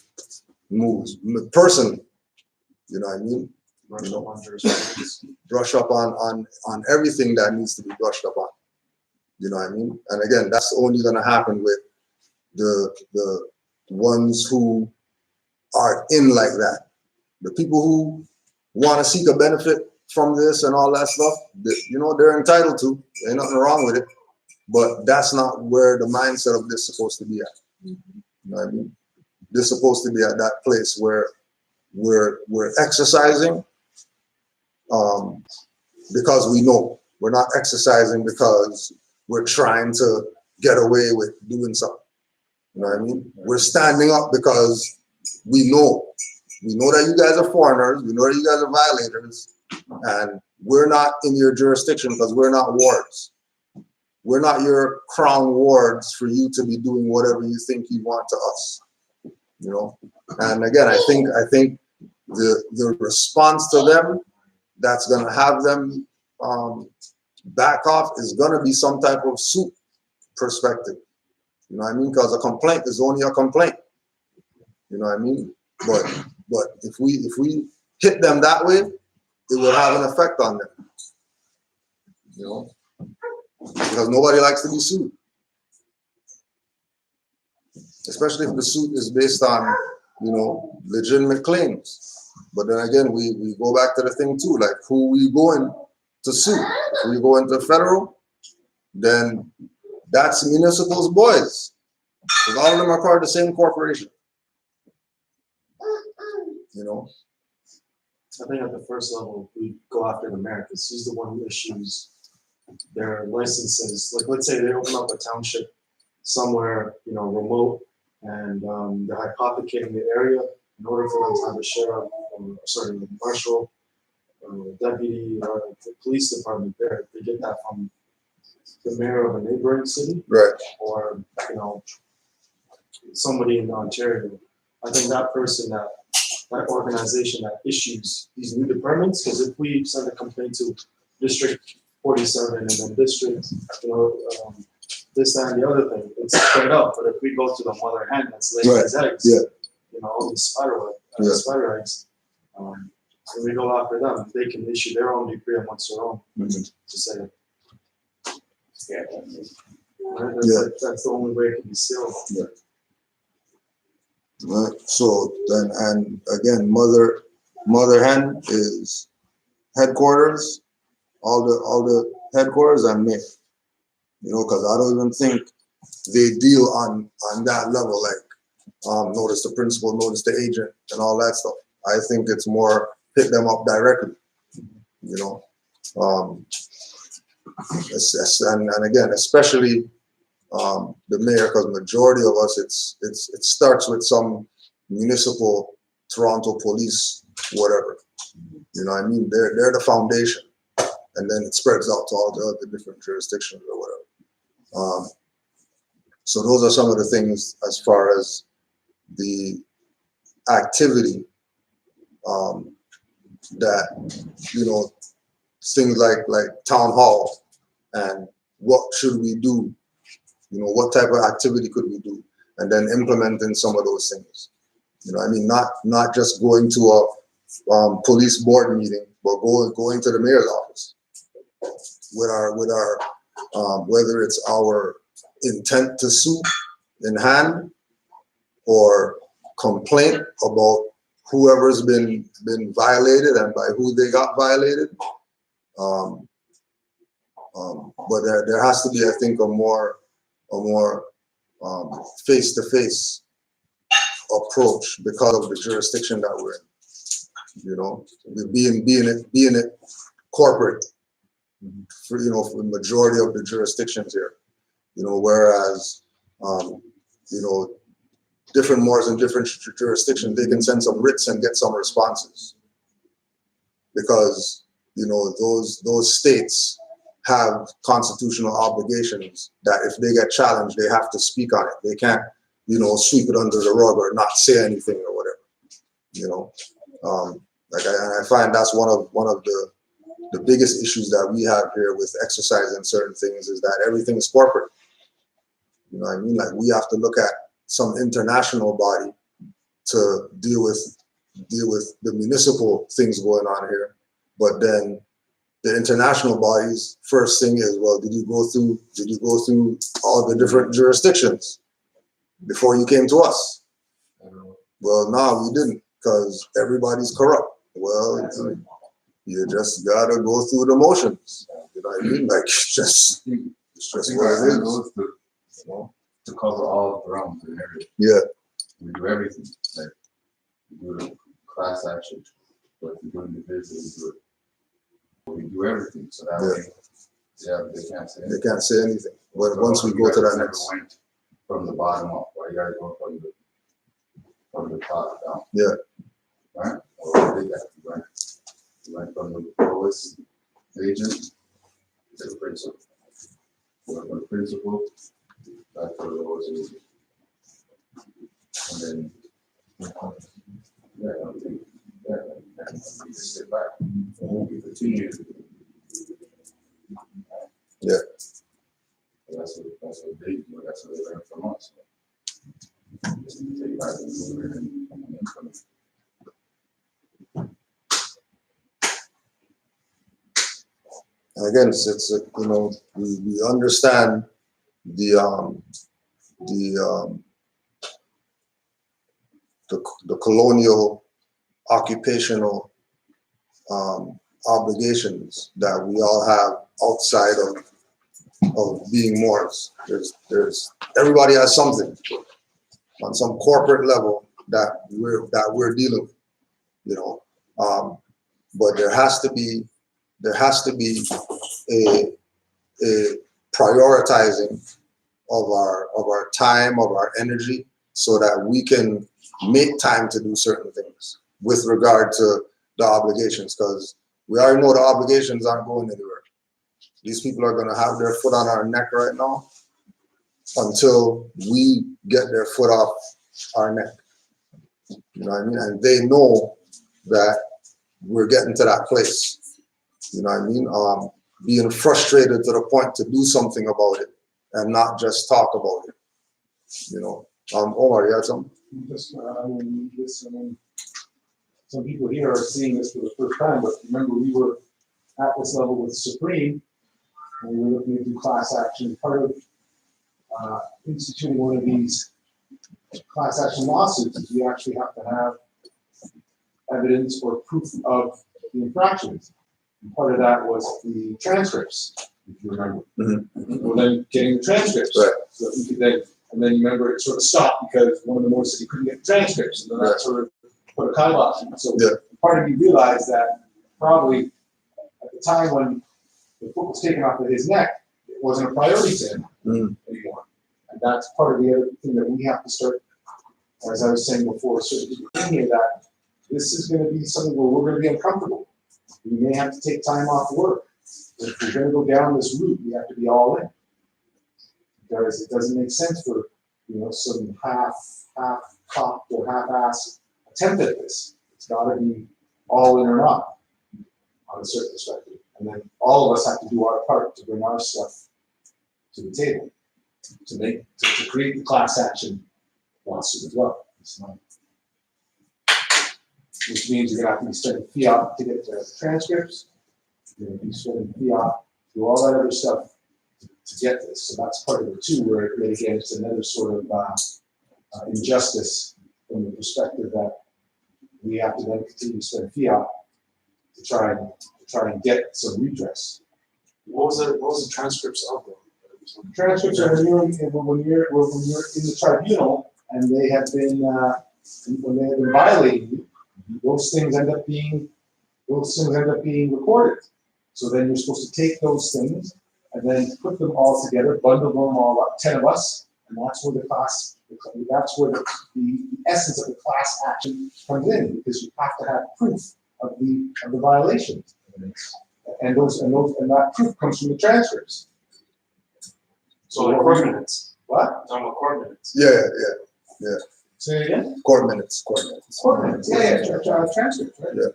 moves. Personally, you know what I mean? Brush up on everything that needs to be brushed up on. You know what I mean? And again, that's only going to happen with the ones who are in like that. The people who want to seek a benefit from this and all that stuff, they're entitled to. Ain't nothing wrong with it. But that's not where the mindset of this is supposed to be at. You know what I mean? This is supposed to be at that place where we're exercising because we know. We're not exercising because we're trying to get away with doing something. You know what I mean? We're standing up because we know that you guys are foreigners, we know that you guys are violators, and we're not in your jurisdiction because we're not wards. We're not your crown wards for you to be doing whatever you think you want to us. You know? And again, I think the response to them that's gonna have them back off is gonna be some type of suit perspective. You know what I mean? Because a complaint is only a complaint. You know what I mean? But if we hit them that way, it will have an effect on them. You know? Because nobody likes to be sued. Especially if the suit is based on, legitimate claims. But then again, we go back to the thing too, like who we going to sue. If we go into federal, then that's municipal's boys. Because all of them are part of the same corporation. You know? I think at the first level, we go after the mayor because he's the one who issues their licenses. Like, let's say they open up a township somewhere, remote, and they're hypothecating the area. In order for them to have a sheriff, marshal, deputy, or the police department there, they get that from the mayor of a neighboring city, right? Or somebody in Ontario. I think that person, that organization that issues these new departments, because if we send a complaint to District 47 and then District, this, that, and the other thing, it's straight up. But if we go to the mother hen that's laying these eggs, all these spider eggs, and we go after them, they can issue their own decree amongst their own to say it. Yeah. Right? Yeah. That's the only way it can be sealed. Right. So then, and again, mother hen is headquarters, all the headquarters and me. You know, because I don't even think they deal on that level, like notice the principal, notice the agent, and all that stuff. I think it's more hit them up directly. You know, and again, especially the mayor, because majority of us, it starts with some municipal Toronto police, whatever. You know what I mean? They're the foundation, and then it spreads out to all the other different jurisdictions or whatever. So those are some of the things as far as the activity that, you know, things like town hall and what should we do, you know, what type of activity could we do, and then implementing some of those things. You know, I mean, not just going to a police board meeting, but going to the mayor's office with our whether it's our intent to sue in hand or complaint about whoever's been violated and by who they got violated. But there has to be, I think, a more face-to-face approach because of the jurisdiction that we're in. You know, being it corporate for, you know, for the majority of the jurisdictions here. You know, whereas you know, different Moors in different jurisdictions, they can send some writs and get some responses because, you know, those states have constitutional obligations that if they get challenged, they have to speak on it. They can't, you know, sweep it under the rug or not say anything or whatever. You know, like I find that's one of the biggest issues that we have here with exercising certain things is that everything is corporate. You know what I mean? Like we have to look at some international body to deal with the municipal things going on here, but then the international bodies, first thing is, well, did you go through all the different jurisdictions before you came to us? Well, no, we didn't, because everybody's corrupt. Well, you just gotta go through the motions. You know what I mean? Like it's just what it is. You know, to cover all the realms and everything. Yeah. We do everything. Like we do the class action, but we do individually, we do everything. So that way, they can't say anything. They can't say anything. But once we go to that next, went from the bottom up, why you gotta go from the top down? Yeah. Right? Or we did that. We went from the lowest agent to the principal. We went from the principal back to the lowest agent. And then, we just sit back. We continue. Yeah. That's what they do. That's what they learn from us. Just to take back and move it and implement. And again, it's you know, we understand the colonial occupational obligations that we all have outside of being Moors. There's everybody has something on some corporate level that we're dealing with, you know. But there has to be a prioritizing of our time, of our energy, so that we can make time to do certain things with regard to the obligations, because we already know the obligations aren't going anywhere. These people are going to have their foot on our neck right now until we get their foot off our neck. You know what I mean? And they know that we're getting to that place. You know what I mean? Being frustrated to the point to do something about it and not just talk about it. You know, Omar, you had something? Just, some people here are seeing this for the first time, but remember we were at this level with Supreme, and we were looking to do class action. Part of instituting one of these class action lawsuits is we actually have to have evidence or proof of the infractions. And part of that was the transcripts, if you remember. Well, then getting the transcripts. Right. So that we could then, and then remember it sort of stopped because one of the Moors said he couldn't get the transcripts, and then that sort of put a kibosh. So Yeah. part of me realized that probably at the time when the foot was taken off of his neck, it wasn't a priority to him anymore. And that's part of the other thing that we have to start, as I was saying before, sort of beginning here, that this is going to be something where we're going to be uncomfortable. We may have to take time off work. But if we're going to go down this route, we have to be all in. Because it doesn't make sense for, some half-cocked or half-assed attempt at this. It's got to be all in or not on a certain perspective. And then all of us have to do our part to bring our stuff to the table, to create the class action lawsuit as well. Which means you're going to have to be spending fiat to get the transcripts. You're going to be spending fiat, do all that other stuff to get this. So that's part of it too, where again it's another sort of injustice from the perspective that we have to then continue to spend fiat to try and get some redress. What was the transcripts of them? Transcripts are when you're in the tribunal and they have been violating you, those things end up being recorded. So then you're supposed to take those things and then put them all together, bundle them all up, 10 of us, and that's where the essence of the class action comes in, because you have to have proof of the violations. And that proof comes from the transcripts. So like court minutes. What? Talking about court minutes. Yeah. Say it again? Court minutes. Court minutes, transcripts, right? Yeah.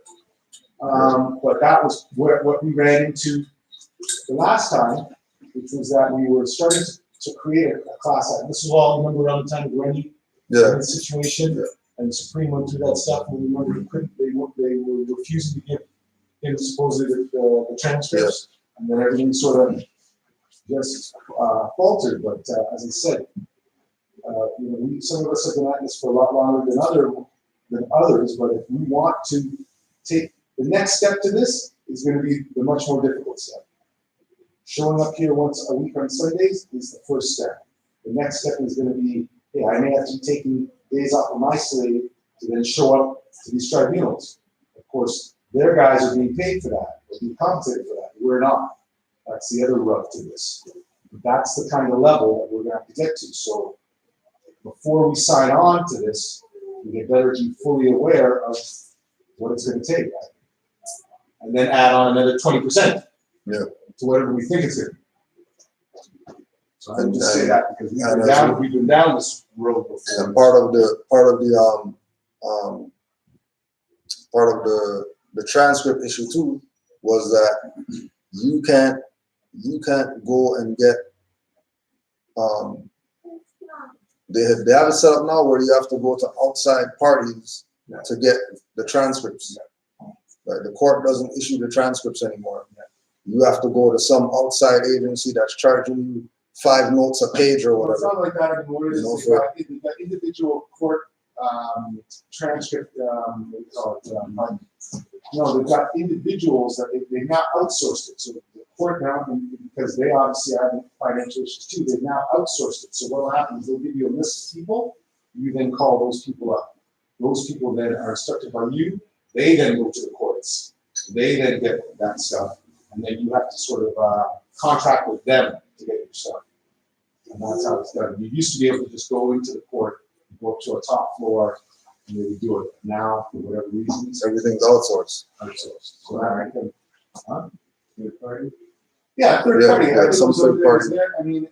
But that was what we ran into the last time, which was that we were starting to create a class action. This was all, remember, around the time of Rennie? Yeah. Situation, and Supreme went through that stuff, and we remember they were refusing to give him supposedly the transcripts, and then everything sort of just faltered. But as I said, some of us have been at this for a lot longer than others. But if we want to take the next step to this, is going to be the much more difficult step. Showing up here once a week on Sundays is the first step. The next step is going to be, hey, I may have to be taking days off of my slave to then show up to these tribunals. Of course, their guys are being paid for that, or being compensated for that. We're not. That's the other rub to this. That's the kind of level that we're going to have to get to. So before we sign on to this, we had better be fully aware of what it's going to take. And then add on another 20% to whatever we think it's going to be. So I would just say that because we've been down this road before. And part of the transcript issue too was that you can't go and get they have it set up now where you have to go to outside parties to get the transcripts. Like the court doesn't issue the transcripts anymore. You have to go to some outside agency that's charging you 5 notes a page or whatever. It's not like that anymore. They've got individual court transcript. What do you call it? No, they've got individuals that they've now outsourced it. So the court now, because they obviously have financial issues too, they've now outsourced it. So what will happen is they'll give you a list of people. You then call those people up. Those people then are instructed by you. They then go to the courts. They then get that stuff. And then you have to sort of contract with them to get your stuff. And that's how it's done. You used to be able to just go into the court, go up to a top floor, and they would do it. Now, for whatever reasons, Everything's outsourced. So I think, third party? Yeah, third party. Yeah, some third party. I mean,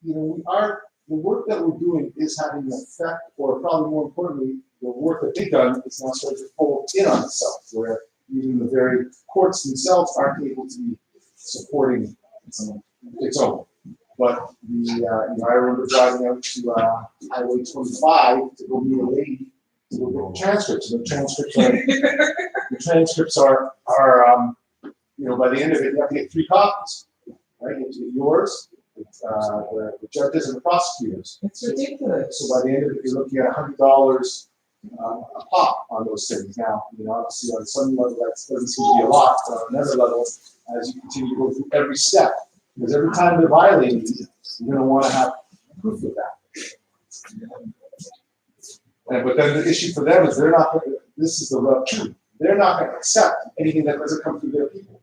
the work that we're doing is having an effect, or probably more importantly, the work that they've done is now starting to pull in on itself, where even the very courts themselves aren't able to be supporting its own. But I remember driving out to Highway 25 to go meet a lady The transcripts, the transcripts are, by the end of it, you have to get 3 copies, right? You have to get yours, the judges and the prosecutors. It's ridiculous. So by the end of it, you're looking at $100 a pop on those things. Now, obviously on some level that doesn't seem to be a lot, but on another level, as you continue to go through every step, because every time they're violating you, you're going to want to have proof of that. But then the issue for them is they're not going to, this is the rough truth, they're not going to accept anything that doesn't come through their people.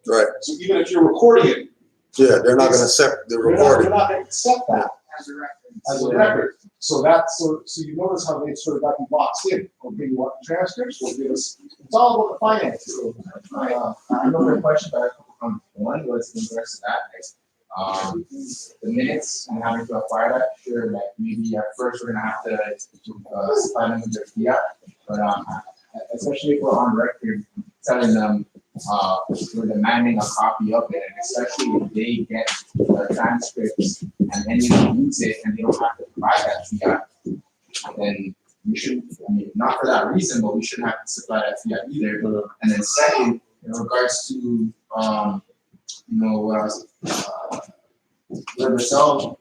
Right. So even if you're recording it, Yeah, they're not going to accept the they're recording. not going to accept that As a record. as a record. So that's so you notice how they sort of got you boxed in. Okay, you want the transcripts? We'll give us. It's all about the finances. I have another question, but one was in regards to that. The minutes and having to acquire that, sure, like maybe at first we're gonna have to supply them with their fiat, but especially if we're on record telling them we're demanding a copy of it, and especially if they get the transcripts and anyone needs it and they don't have to provide that fiat, then we should, not for that reason, but we shouldn't have to supply that fiat either. And then second, in regards to Riversell,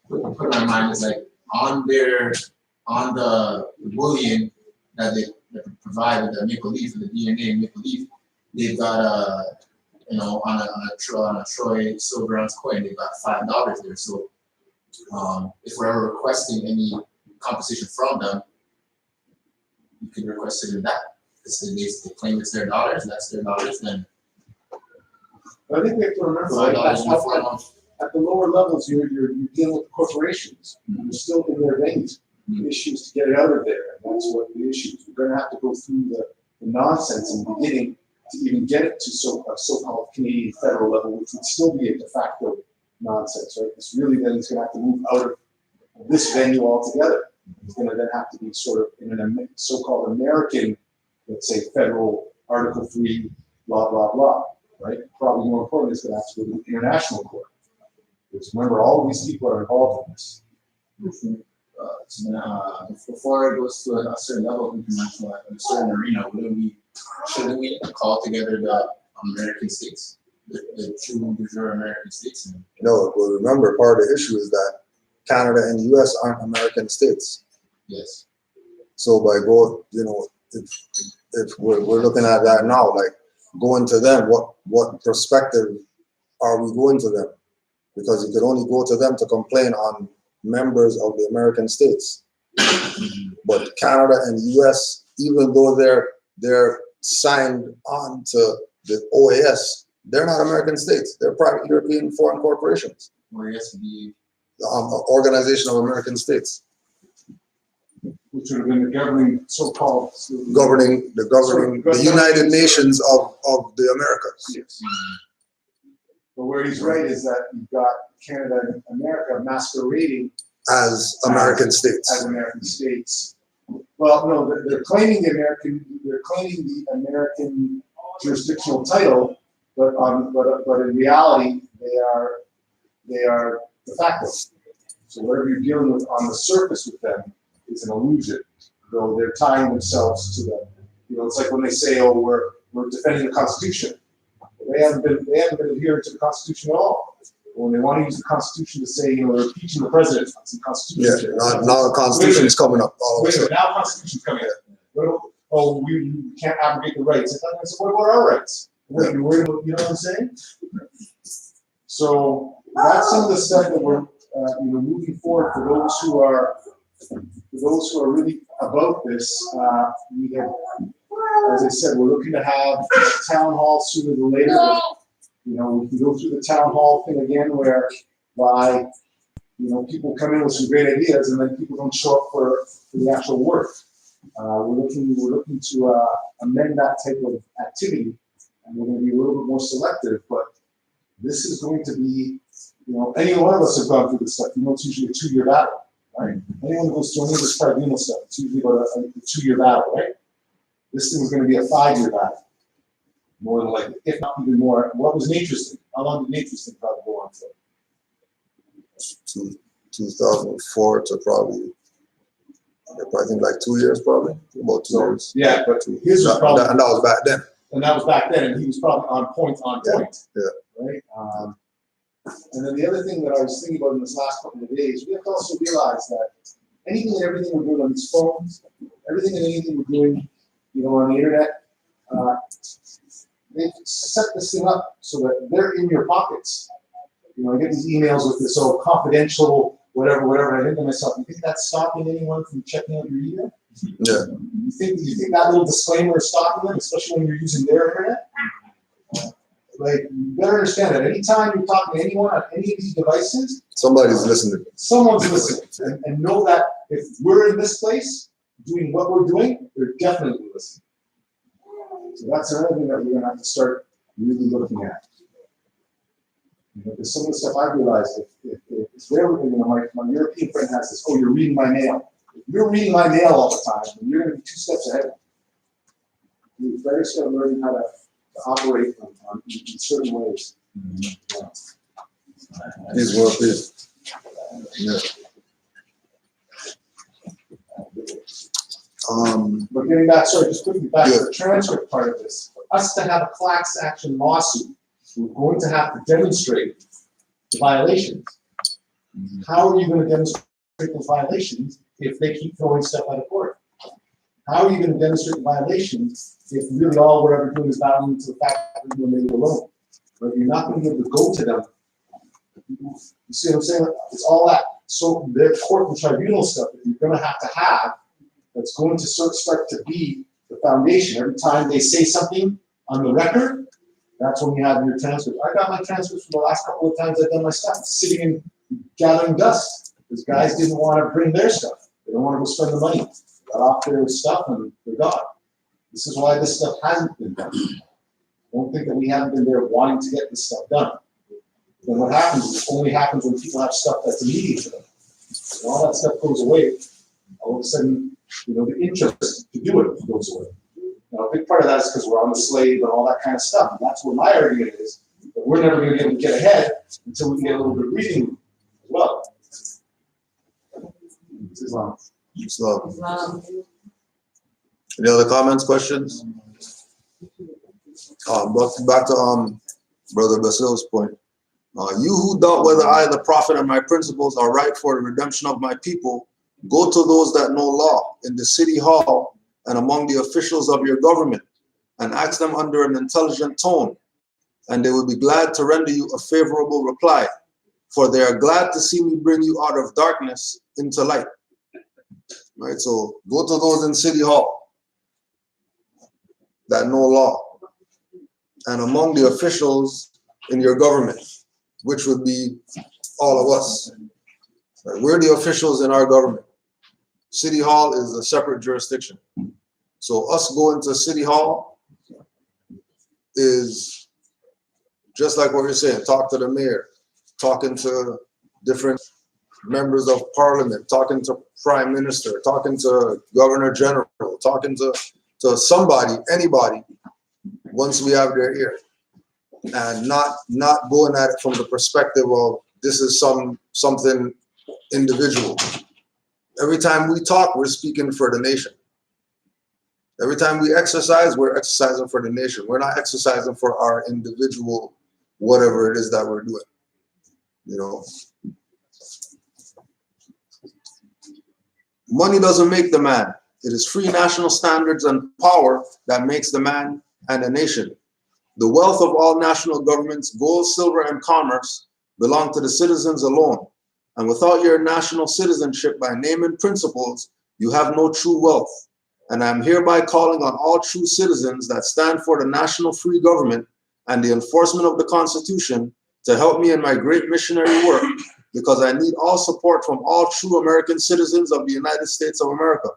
put in my mind is like on the bullion that they provide with the maple leaf, the DNA maple leaf, they've got on a Troy silver ounce coin, they've got $5 there. So if we're ever requesting any compensation from them, you can request it in that. Because they claim it's their dollars, that's their dollars, then I think we have to remember $5 at the lower levels, you're dealing with corporations. You're still in their veins. The issues to get it out of there, and that's what the issue is. We're going to have to go through the nonsense in the beginning to even get it to so-called Canadian federal level, which would still be a de facto nonsense, right? It's really then it's going to have to move out of this venue altogether. It's going to then have to be sort of in a so-called American, let's say, federal Article 3, blah, blah, blah, right? Probably more importantly, it's going to have to go to the international court. Because remember, all of these people are involved in this. Before it goes to a certain level of international, a certain arena, shouldn't we call together the American states, the true American states? No, but remember, part of the issue is that Canada and the US aren't American states. Yes. So by if we're looking at that now, like going to them, what perspective are we going to them? Because you could only go to them to complain on members of the American states. But Canada and the US, even though they're signed on to the OAS, they're not American states. They're private European foreign corporations. OAS would be Organization of American States, Which would have been the governing so-called governing the United Nations of the Americas. Yes. But where he's right is that you've got Canada and America masquerading As American states. as American states. Well, no, they're claiming the American jurisdictional title, but in reality they are de facto. So whatever you're dealing with on the surface with them is an illusion, though they're tying themselves to the. It's like when they say, "Oh, we're defending the Constitution." They haven't been adhering to the Constitution at all. When they want to use the Constitution to say, they're impeaching the president, it's the Constitution. Yeah, now the Constitution is coming up. All of a Wait a sudden. minute, now the Constitution's coming up. We can't abrogate the rights. So what about our rights? Wait, you know what I'm saying? So that's some of the stuff that we're moving forward for those who are really about this. We have, as I said, we're looking to have a town hall sooner than later. We can go through the town hall thing again, whereby people come in with some great ideas and then people don't show up for the actual work. We're looking to amend that type of activity, and we're going to be a little bit more selective. But this is going to be, any one of us have gone through this stuff. It's usually a 2-year battle, right? Anyone who goes through any of this tribunal stuff, it's usually about a 2-year battle, right? This thing is going to be a 5-year battle, more than likely, if not even more. What was Nature's thing? How long did Nature's thing probably go on for? 2004 to probably I think like 2 years probably, about 2 years. Yeah, but his was probably, And that was back then. and that was back then, and he was probably on point. Yeah. Right? And then the other thing that I was thinking about in this last couple of days, we have to also realize that anything and everything we're doing on these phones, everything and anything we're doing, on the internet, they've set this thing up so that they're in your pockets. I get these emails with this confidential, whatever. I think to myself, you think that's stopping anyone from checking out your email? Yeah. You think that little disclaimer is stopping them, especially when you're using their internet? Like, you better understand that anytime you're talking to anyone on any of these devices, somebody's listening. Someone's listening. And know that if we're in this place doing what we're doing, they're definitely listening. So that's another thing that we're going to have to start really looking at. Because some of the stuff I've realized, if it's rare, my European friend has this, you're reading my mail. If you're reading my mail all the time, then you're going to be 2 steps ahead. You better start learning how to operate in certain ways. Yeah. Please, well, please. Yeah. But getting back, just quickly back to the transcript part of this. For us to have a class action lawsuit, we're going to have to demonstrate the violations. How are you going to demonstrate those violations if they keep throwing stuff out of court? How are you going to demonstrate the violations if really all we're ever doing is battling to the fact that we're doing it alone? But you're not going to be able to go to them. You see what I'm saying? It's all that. So their court and tribunal stuff that you're going to have that's going to start to be the foundation. Every time they say something on the record, that's when you have your transcripts. I got my transcripts from the last couple of times I've done my stuff, sitting and gathering dust, because guys didn't want to bring their stuff. They don't want to go spend the money. They got off their stuff and they're gone. This is why this stuff hasn't been done. Don't think that we haven't been there wanting to get this stuff done. Then what happens is it only happens when people have stuff that's immediate to them. When all that stuff goes away, all of a sudden, the interest to do it goes away. Now, a big part of that is because we're on the slave and all that kind of stuff. And that's where my argument is, that we're never going to be able to get ahead until we can get a little bit of reading as well. It's Islam. Islam. Any other comments, questions? Back to Brother Basil's point. You who doubt whether I, the prophet, and my principles are right for the redemption of my people, go to those that know law in the city hall and among the officials of your government, and ask them under an intelligent tone, and they will be glad to render you a favorable reply, for they are glad to see me bring you out of darkness into light. Right, so go to those in city hall that know law, and among the officials in your government, which would be all of us. Right, we're the officials in our government. City hall is a separate jurisdiction. So us going to city hall is just like what you're saying, talk to the mayor, talking to different members of parliament, talking to prime minister, talking to governor general, talking to somebody, anybody, once we have their ear. And not going at it from the perspective of this is something individual. Every time we talk, we're speaking for the nation. Every time we exercise, we're exercising for the nation. We're not exercising for our individual, whatever it is that we're doing. Money doesn't make the man. It is free national standards and power that makes the man and a nation. The wealth of all national governments, gold, silver, and commerce belong to the citizens alone. And without your national citizenship by name and principles, you have no true wealth. And I am hereby calling on all true citizens that stand for the national free government and the enforcement of the Constitution to help me in my great missionary work, because I need all support from all true American citizens of the United States of America.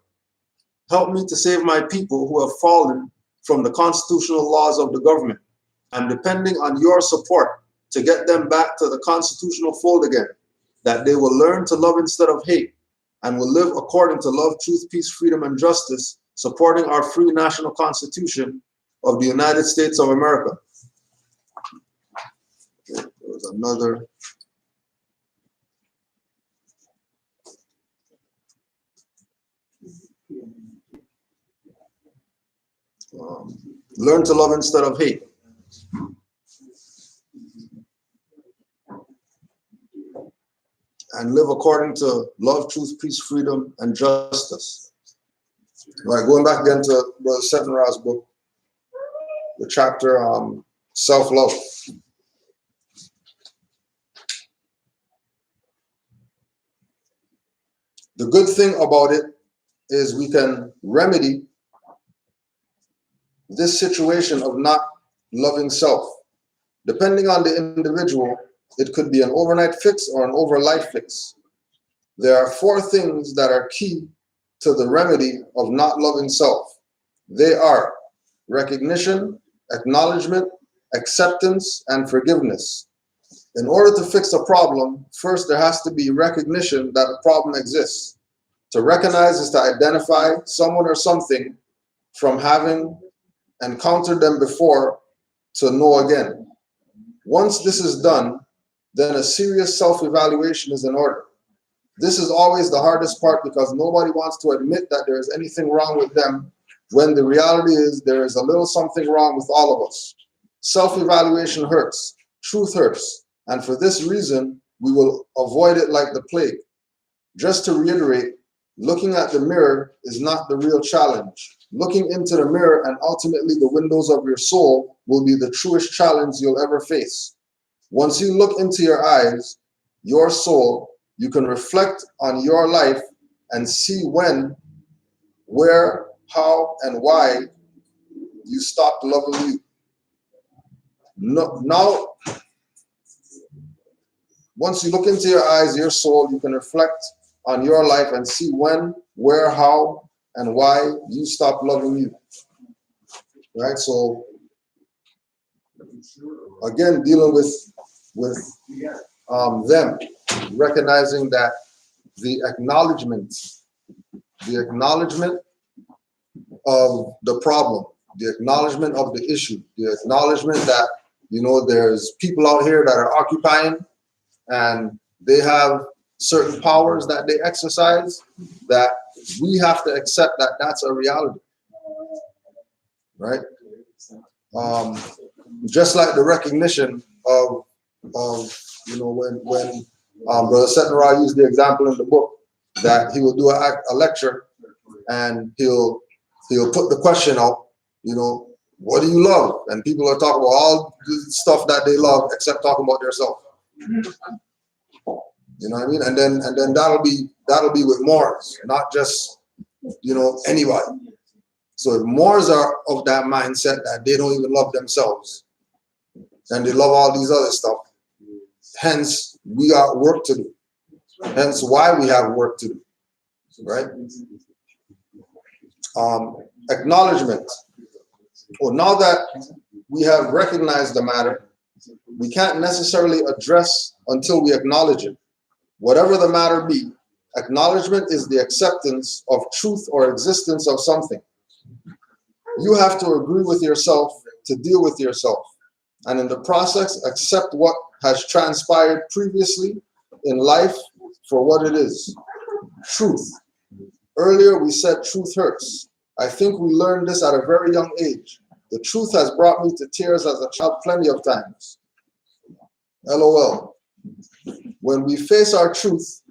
Help me to save my people who have fallen from the constitutional laws of the government. I'm depending on your support to get them back to the constitutional fold again, that they will learn to love instead of hate, and will live according to love, truth, peace, freedom, and justice, supporting our free national constitution of the United States of America. There was another. Learn to love instead of hate. And live according to love, truth, peace, freedom, and justice. Right, going back again to Brother Setonra's book, the chapter self-love. The good thing about it is we can remedy this situation of not loving self. Depending on the individual, it could be an overnight fix or an overnight fix. There are 4 things that are key to the remedy of not loving self. They are recognition, acknowledgement, acceptance, and forgiveness. In order to fix a problem, first there has to be recognition that a problem exists. To recognize is to identify someone or something from having encountered them before to know again. Once this is done, then a serious self-evaluation is in order. This is always the hardest part because nobody wants to admit that there is anything wrong with them, when the reality is there is a little something wrong with all of us. Self-evaluation hurts. Truth hurts. And for this reason, we will avoid it like the plague. Just to reiterate, looking at the mirror is not the real challenge. Looking into the mirror and ultimately the windows of your soul will be the truest challenge you'll ever face. Once you look into your eyes, your soul, you can reflect on your life and see when, where, how, and why you stopped loving you. Now, once you look into your eyes, your soul, you can reflect on your life and see when, where, how, and why you stopped loving you. Right? So, again, dealing with them, recognizing that the acknowledgement of the problem, the acknowledgement of the issue, the acknowledgement that, there's people out here that are occupying and they have certain powers that they exercise, that we have to accept that that's a reality, right? Just like the recognition of when Brother Setonra used the example in the book that he will do a lecture and he'll put the question out, what do you love? And people are talking about all the stuff that they love except talking about themselves. You know what I mean? And then that'll be with Moors, not just anybody. So if Moors are of that mindset that they don't even love themselves and they love all these other stuff, hence we got work to do. Hence why we have work to do, right? Acknowledgement. Well, now that we have recognized the matter, we can't necessarily address until we acknowledge it. Whatever the matter be, acknowledgement is the acceptance of truth or existence of something. You have to agree with yourself to deal with yourself, and in the process, accept what has transpired previously in life for what it is. Truth. Earlier we said truth hurts. I think we learned this at a very young age. The truth has brought me to tears as a child plenty of times. LOL. When we face our truth,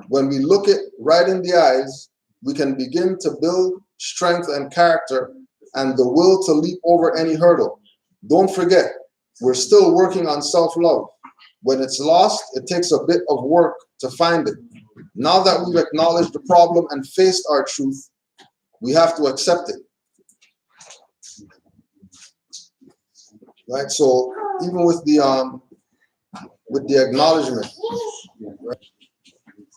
when we look it right in the eyes, we can begin to build strength and character and the will to leap over any hurdle. Don't forget, we're still working on self-love. When it's lost, it takes a bit of work to find it. Now that we've acknowledged the problem and faced our truth, we have to accept it. Right? So even with the acknowledgement, right?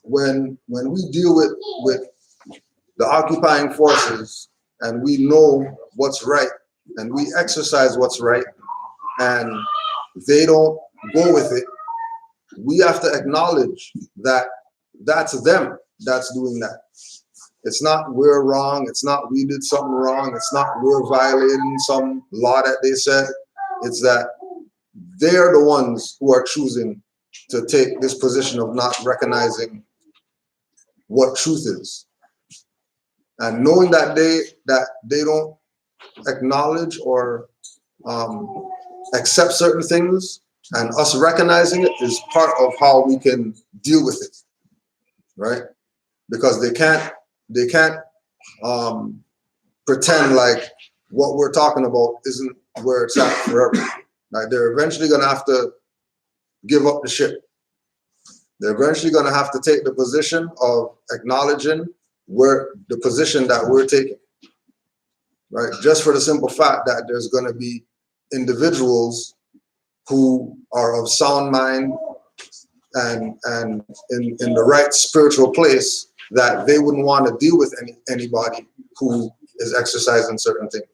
When we deal with the occupying forces and we know what's right and we exercise what's right and they don't go with it, we have to acknowledge that that's them that's doing that. It's not we're wrong. It's not we did something wrong. It's not we're violating some law that they said. It's that they're the ones who are choosing to take this position of not recognizing what truth is. And knowing that they don't acknowledge or accept certain things, and us recognizing it is part of how we can deal with it, right? Because they can't pretend like what we're talking about isn't where it's at forever. Like they're eventually gonna have to give up the ship. They're eventually gonna have to take the position of acknowledging where the position that we're taking, right? Just for the simple fact that there's gonna be individuals who are of sound mind and in the right spiritual place that they wouldn't want to deal with anybody who is exercising certain things.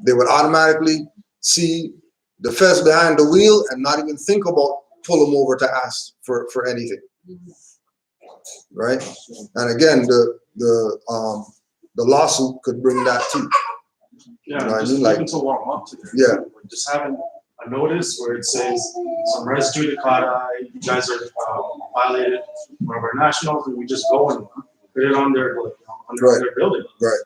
They would automatically see the fence behind the wheel and not even think about pull them over to ask for anything, right? And again, the lawsuit could bring that too. Yeah, You know what I just mean? Like, even to warm up to there. yeah. Like just having a notice where it says some res judicata, you guys are violated one of our nationals, and we just go and put it on their, like, under Right. their building. Right.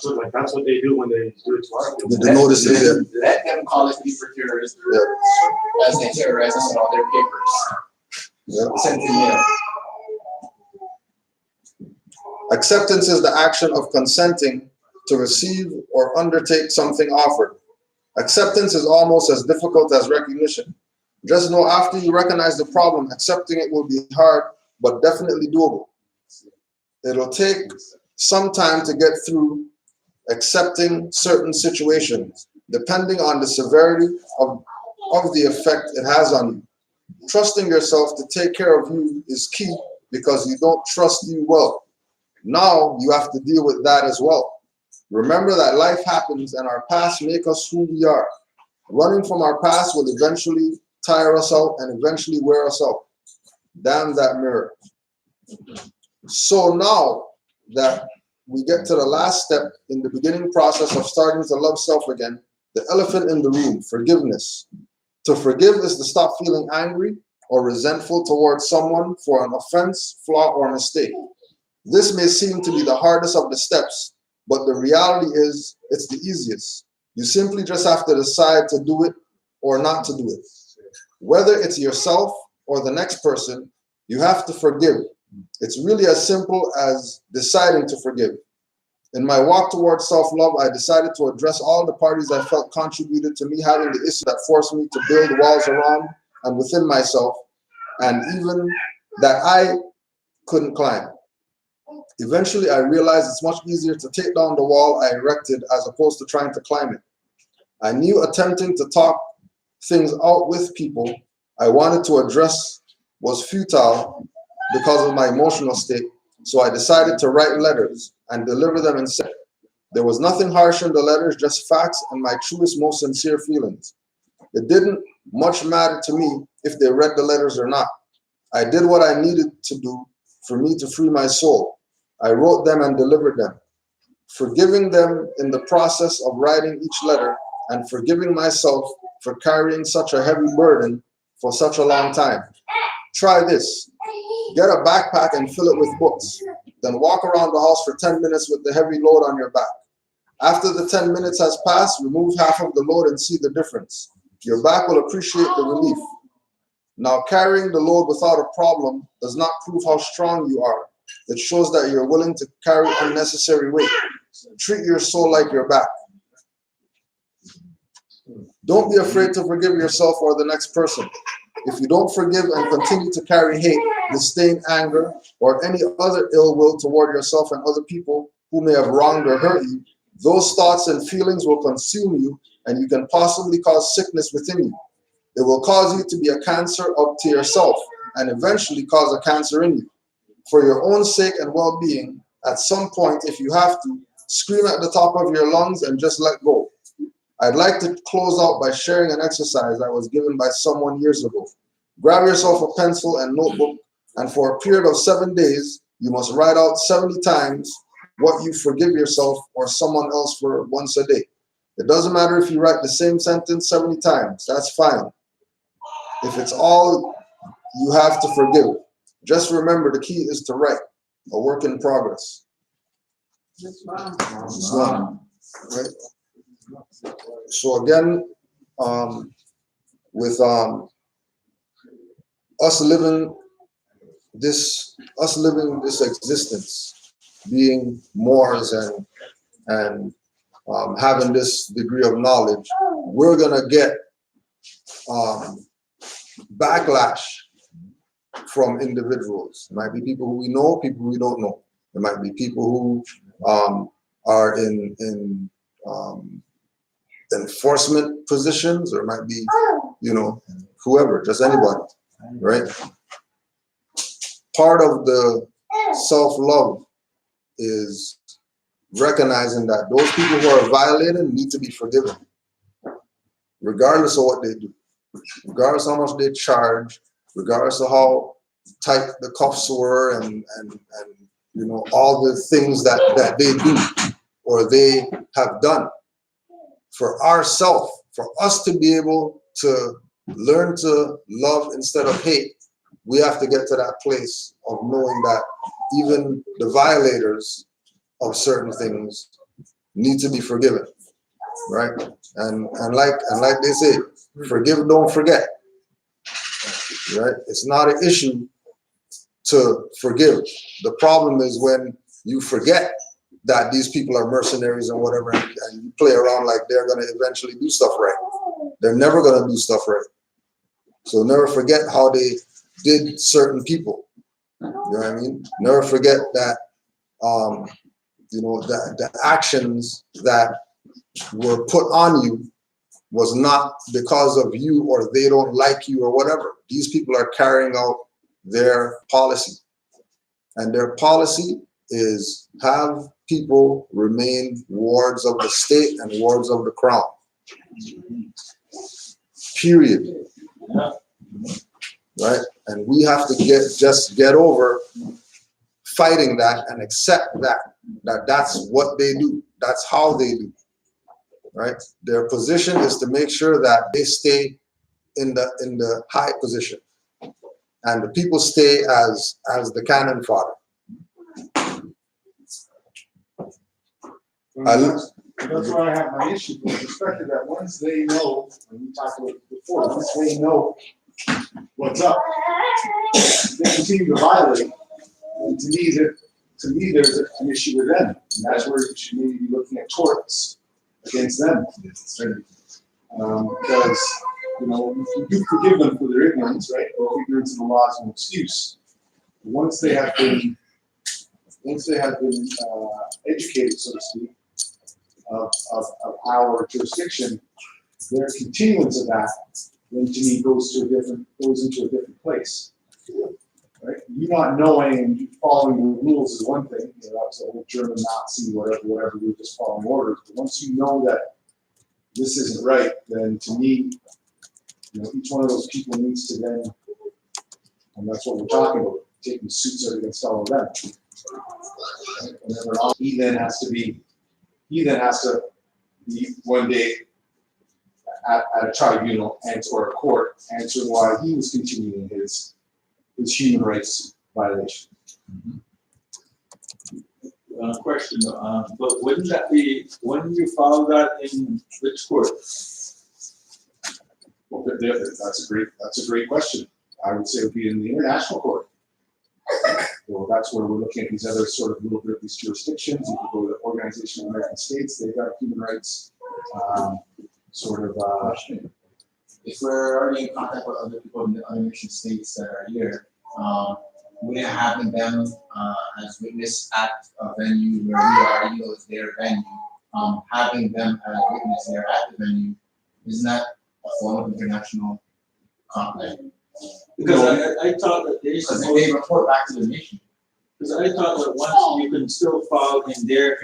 So, like, that's what they do when they do it to our building. The notice is there. Let them call it people terrorists Yeah. as they terrorize us in all their papers. Yeah. Sent in mail. Acceptance is the action of consenting to receive or undertake something offered. Acceptance is almost as difficult as recognition. Just know after you recognize the problem, accepting it will be hard, but definitely doable. It'll take some time to get through accepting certain situations, depending on the severity of the effect it has on you. Trusting yourself to take care of you is key because you don't trust you well. Now you have to deal with that as well. Remember that life happens and our past make us who we are. Running from our past will eventually tire us out and eventually wear us out. Damn that mirror. So now that we get to the last step in the beginning process of starting to love self again, the elephant in the room, forgiveness. To forgive is to stop feeling angry or resentful towards someone for an offense, flaw, or mistake. This may seem to be the hardest of the steps, but the reality is it's the easiest. You simply just have to decide to do it or not to do it. Whether it's yourself or the next person, you have to forgive. It's really as simple as deciding to forgive. In my walk towards self-love, I decided to address all the parties I felt contributed to me having the issue that forced me to build walls around and within myself, and even that I couldn't climb. Eventually, I realized it's much easier to take down the wall I erected as opposed to trying to climb it. I knew attempting to talk things out with people I wanted to address was futile because of my emotional state, so I decided to write letters and deliver them instead. There was nothing harsh in the letters, just facts and my truest, most sincere feelings. It didn't much matter to me if they read the letters or not. I did what I needed to do for me to free my soul. I wrote them and delivered them, forgiving them in the process of writing each letter and forgiving myself for carrying such a heavy burden for such a long time. Try this. Get a backpack and fill it with books. Then walk around the house for 10 minutes with the heavy load on your back. After the 10 minutes has passed, remove half of the load and see the difference. Your back will appreciate the relief. Now, carrying the load without a problem does not prove how strong you are. It shows that you're willing to carry unnecessary weight. Treat your soul like your back. Don't be afraid to forgive yourself or the next person. If you don't forgive and continue to carry hate, disdain, anger, or any other ill will toward yourself and other people who may have wronged or hurt you, those thoughts and feelings will consume you, and you can possibly cause sickness within you. It will cause you to be a cancer up to yourself and eventually cause a cancer in you. For your own sake and well-being, at some point, if you have to, scream at the top of your lungs and just let go. I'd like to close out by sharing an exercise I was given by someone years ago. Grab yourself a pencil and notebook, and for a period of 7 days, you must write out 70 times what you forgive yourself or someone else for once a day. It doesn't matter if you write the same sentence 70 times, that's fine. If it's all you have to forgive, just remember the key is to write, a work in progress. That's wrong. Islam, right? So again, with us living this existence, being Moors and having this degree of knowledge, we're gonna get backlash from individuals. It might be people who we know, people who we don't know. There might be people who are in enforcement positions, or it might be, whoever, just anybody, right? Part of the self-love is recognizing that those people who are violating need to be forgiven, regardless of what they do, regardless of how much they charge, regardless of how tight the cuffs were, and all the things that they do or they have done. For ourselves, for us to be able to learn to love instead of hate, we have to get to that place of knowing that even the violators of certain things need to be forgiven, right? And like they say, forgive, don't forget, right? It's not an issue to forgive. The problem is when you forget that these people are mercenaries and whatever, and you play around like they're going to eventually do stuff right. They're never going to do stuff right. So never forget how they did certain people. You know what I mean? Never forget that, the actions that were put on you was not because of you, or they don't like you or whatever. These people are carrying out their policy. And their policy is have people remain wards of the state and wards of the crown. Period. Right? And we have to get over fighting that and accept that's what they do. That's how they do. Right? Their position is to make sure that they stay in the high position, and the people stay as the cannon fodder. That's why I have my issue with respect to that. Once they know, and we talked about it before, once they know what's up, they continue to violate. And to me, there's an issue with them, and that's where you should maybe be looking at torts against them, because you do forgive them for their ignorance, right? Or ignorance of the law is no excuse. Once they have been educated, so to speak, of our jurisdiction, their continuance of that, then to me goes into a different place. Right? You not knowing and you following the rules is one thing. That was the whole German Nazi, whatever. We're just following orders. But once you know that this isn't right, then to me, each one of those people needs to then, and that's what we're talking about, taking suits against all of them. Right? He then has to be one day at a tribunal or a court answering why he was continuing his human rights violation. Question, but wouldn't you follow that in which court? Well, that's a great question. I would say it would be in the international court. Well, that's where we're looking at these other sort of little bit of these jurisdictions. You could go to the Organization of American States. They've got human rights If we're already in contact with other people in the other nation states that are here, we're having them as witness at a venue where we are, it's their venue. Having them as witness there at the venue, isn't that a form of international conflict? Because I thought that they report back to the nation. Because I thought that once you can still file in their